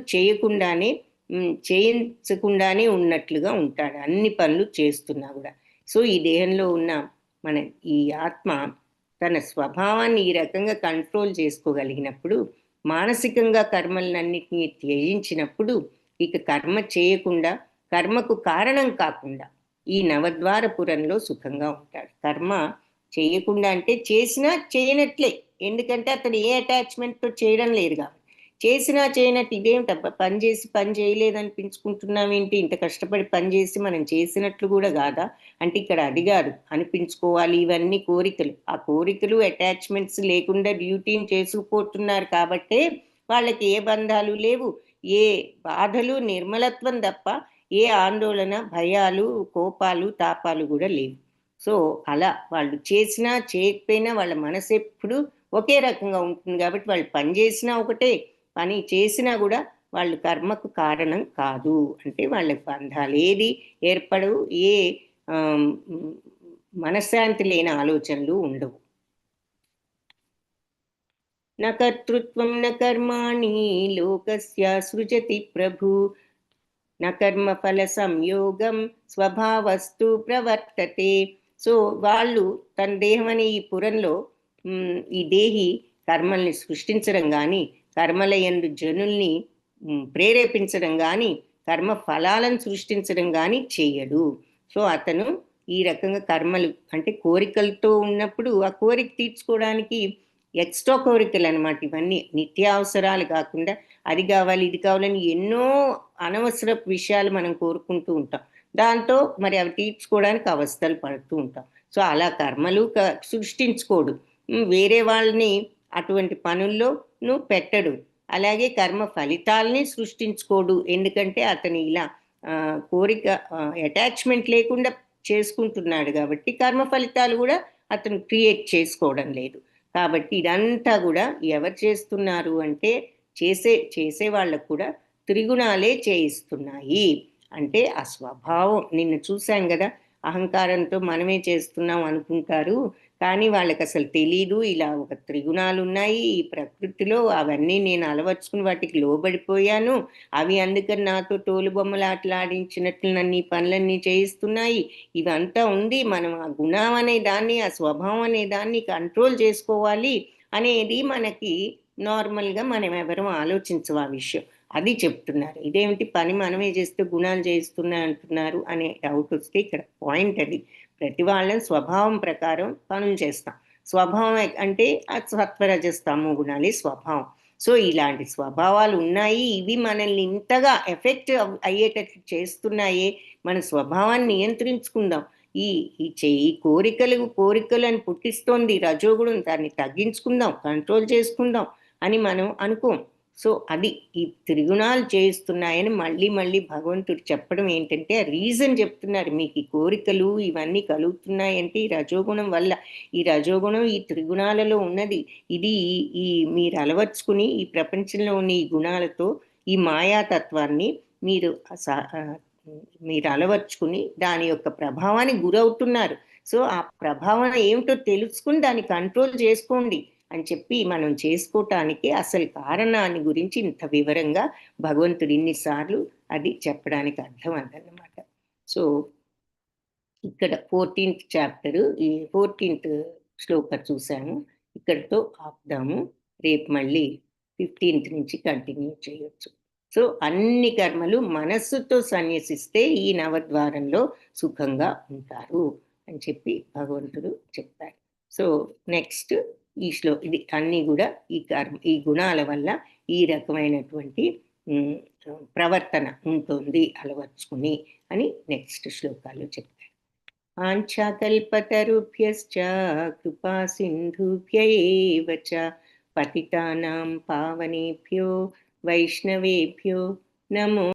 చేయించకుండానే ఉన్నట్లుగా ఉంటాడు, అన్ని పనులు చేస్తున్నా కూడా. సో ఈ దేహంలో ఉన్న మన ఈ ఆత్మ తన స్వభావాన్ని ఈ రకంగా కంట్రోల్ చేసుకోగలిగినప్పుడు, మానసికంగా కర్మలన్నింటినీ త్యజించినప్పుడు ఇక కర్మ చేయకుండా, కర్మకు కారణం కాకుండా ఈ నవద్వారపురంలో సుఖంగా ఉంటాడు. కర్మ చేయకుండా అంటే చేసినా చేయనట్లే, ఎందుకంటే అతను ఏ అటాచ్మెంట్తో చేయడం లేదు కాబట్టి. చేసినా చేయనట్టు ఇదేమిటబ్బా పని చేసి పని చేయలేదనిపించుకుంటున్నామేంటి, ఇంత కష్టపడి పని చేసి మనం చేసినట్లు కూడా కాదా అంటే ఇక్కడ అది కాదు, అనిపించుకోవాలి. ఇవన్నీ కోరికలు. ఆ కోరికలు అటాచ్మెంట్స్ లేకుండా డ్యూటీని చేసుకుపోతున్నారు కాబట్టే వాళ్ళకి ఏ బంధాలు లేవు, ఏ బాధలు, నిర్మలత్వం తప్ప ఏ ఆందోళన, భయాలు, కోపాలు, తాపాలు కూడా లేవు. సో అలా వాళ్ళు చేసినా చేయకపోయినా వాళ్ళ మనసు ఎప్పుడు ఒకే రకంగా ఉంటుంది కాబట్టి వాళ్ళు పని చేసినా ఒకటే, పని చేసినా కూడా వాళ్ళు కర్మకు కారణం కాదు. అంటే వాళ్ళకి బంధాలు ఏది ఏర్పడవు, ఏ మనశ్శాంతి లేని ఆలోచనలు ఉండవు. న కర్తృత్వం న కర్మాణి లోకస్య సృజతి ప్రభు న కర్మ ఫల సంయోగం స్వభావస్తు ప్రవర్తతే. సో వాళ్ళు తన దేహం అనే ఈ పురంలో ఈ దేహి కర్మల్ని సృష్టించడం కానీ, కర్మల యందు జనుల్ని ప్రేరేపించడం కానీ, కర్మ ఫలాలను సృష్టించడం కానీ చేయడు. సో అతను ఈ రకంగా కర్మలు అంటే కోరికలతో ఉన్నప్పుడు ఆ కోరిక తీర్చుకోవడానికి ఎక్స్ట్రా కోరికలు అనమాట ఇవన్నీ, నిత్యావసరాలు కాకుండా అది కావాలి ఇది కావాలని ఎన్నో అనవసర విషయాలు మనం కోరుకుంటూ ఉంటాం. దాంతో మరి అవి తీర్చుకోవడానికి అవస్థలు పడుతూ ఉంటాం. సో అలా కర్మలు సృష్టించుకోడు, వేరే వాళ్ళని అటువంటి పనుల్లో పెట్టడు. అలాగే కర్మ ఫలితాలని సృష్టించుకోడు, ఎందుకంటే అతను ఇలా కోరిక అటాచ్మెంట్ లేకుండా చేసుకుంటున్నాడు కాబట్టి కర్మ ఫలితాలు కూడా అతను క్రియేట్ చేసుకోవడం లేదు. కాబట్టి ఇదంతా కూడా ఎవరు చేస్తున్నారు అంటే చేసే వాళ్ళకు కూడా త్రిగుణాలే చేయిస్తున్నాయి. అంటే ఆ స్వభావం, నిన్న చూసాం కదా, అహంకారంతో మనమే చేస్తున్నాం అనుకుంటారు, కానీ వాళ్ళకి అసలు తెలీదు ఇలా ఒక త్రిగుణాలు ఉన్నాయి ఈ ప్రకృతిలో, అవన్నీ నేను అలవర్చుకుని వాటికి లోబడిపోయాను, అవి అందుకని నాతో తోలుబొమ్మలు ఆటలాడించినట్లు నన్ను ఈ పనులన్నీ చేయిస్తున్నాయి, ఇవంతా ఉంది. మనం ఆ గుణం అనే దాన్ని, ఆ స్వభావం అనే దాన్ని కంట్రోల్ చేసుకోవాలి అనేది మనకి నార్మల్గా మనం ఎవరూ ఆలోచించవు ఆ విషయం. అది చెప్తున్నారు. ఇదేమిటి పని మనమే చేస్తే గుణాలు చేయిస్తున్నాయి అంటున్నారు అనే డౌట్ వస్తే ఇక్కడ పాయింట్ అది. ప్రతి వాళ్ళని స్వభావం ప్రకారం పనులు చేస్తాం. స్వభావం అంటే సత్వరజస్తమో గుణాలే స్వభావం. సో ఇలాంటి స్వభావాలు ఉన్నాయి, ఇవి మనల్ని ఇంతగా ఎఫెక్ట్ అయ్యేటట్లు చేస్తున్నాయే. మన స్వభావాన్ని నియంత్రించుకుందాం. ఈ కోరికలను పుట్టిస్తోంది రజోగుణం, దాన్ని తగ్గించుకుందాం, కంట్రోల్ చేసుకుందాం అని మనం అనుకోం. సో అది ఈ త్రిగుణాలు చేయిస్తున్నాయని మళ్ళీ మళ్ళీ భగవంతుడు చెప్పడం ఏంటంటే రీజన్ చెప్తున్నారు. మీకు ఈ కోరికలు ఇవన్నీ కలుగుతున్నాయంటే ఈ రజోగుణం వల్ల. ఈ రజోగుణం ఈ త్రిగుణాలలో ఉన్నది. ఇది ఈ మీరు అలవర్చుకుని ఈ ప్రపంచంలో ఉన్న ఈ గుణాలతో ఈ మాయాతత్వాన్ని మీరు అలవర్చుకుని దాని యొక్క ప్రభావానికి గురవుతున్నారు. సో ఆ ప్రభావం ఏమిటో తెలుసుకుని దాన్ని కంట్రోల్ చేసుకోండి అని చెప్పి మనం చేసుకోవటానికి అసలు కారణాన్ని గురించి ఇంత వివరంగా భగవంతుడు ఇన్నిసార్లు అది చెప్పడానికి అర్థం అదన్నమాట. సో ఇక్కడ 14th చాప్టరు ఈ 14th శ్లోకం చూసాము, ఇక్కడితో ఆపుదాము. రేపు మళ్ళీ 15th నుంచి కంటిన్యూ చేయొచ్చు. సో అన్ని కర్మలు మనస్సుతో సన్యసిస్తే ఈ నవద్వారంలో సుఖంగా ఉంటారు అని చెప్పి భగవంతుడు చెప్పారు. సో నెక్స్ట్ ఇది అన్నీ కూడా ఈ గుణాల వల్ల ఈ రకమైనటువంటి ప్రవర్తన ఉంటుంది అలవర్చుకుని అని నెక్స్ట్ శ్లోకాలు చెప్తారు. ఆంఛాకల్పతరుభ్యశ్చ కృపా సింధుభ్య ఏవ చ పతితానాం పావనేభ్యో వైష్ణవేభ్యో నమో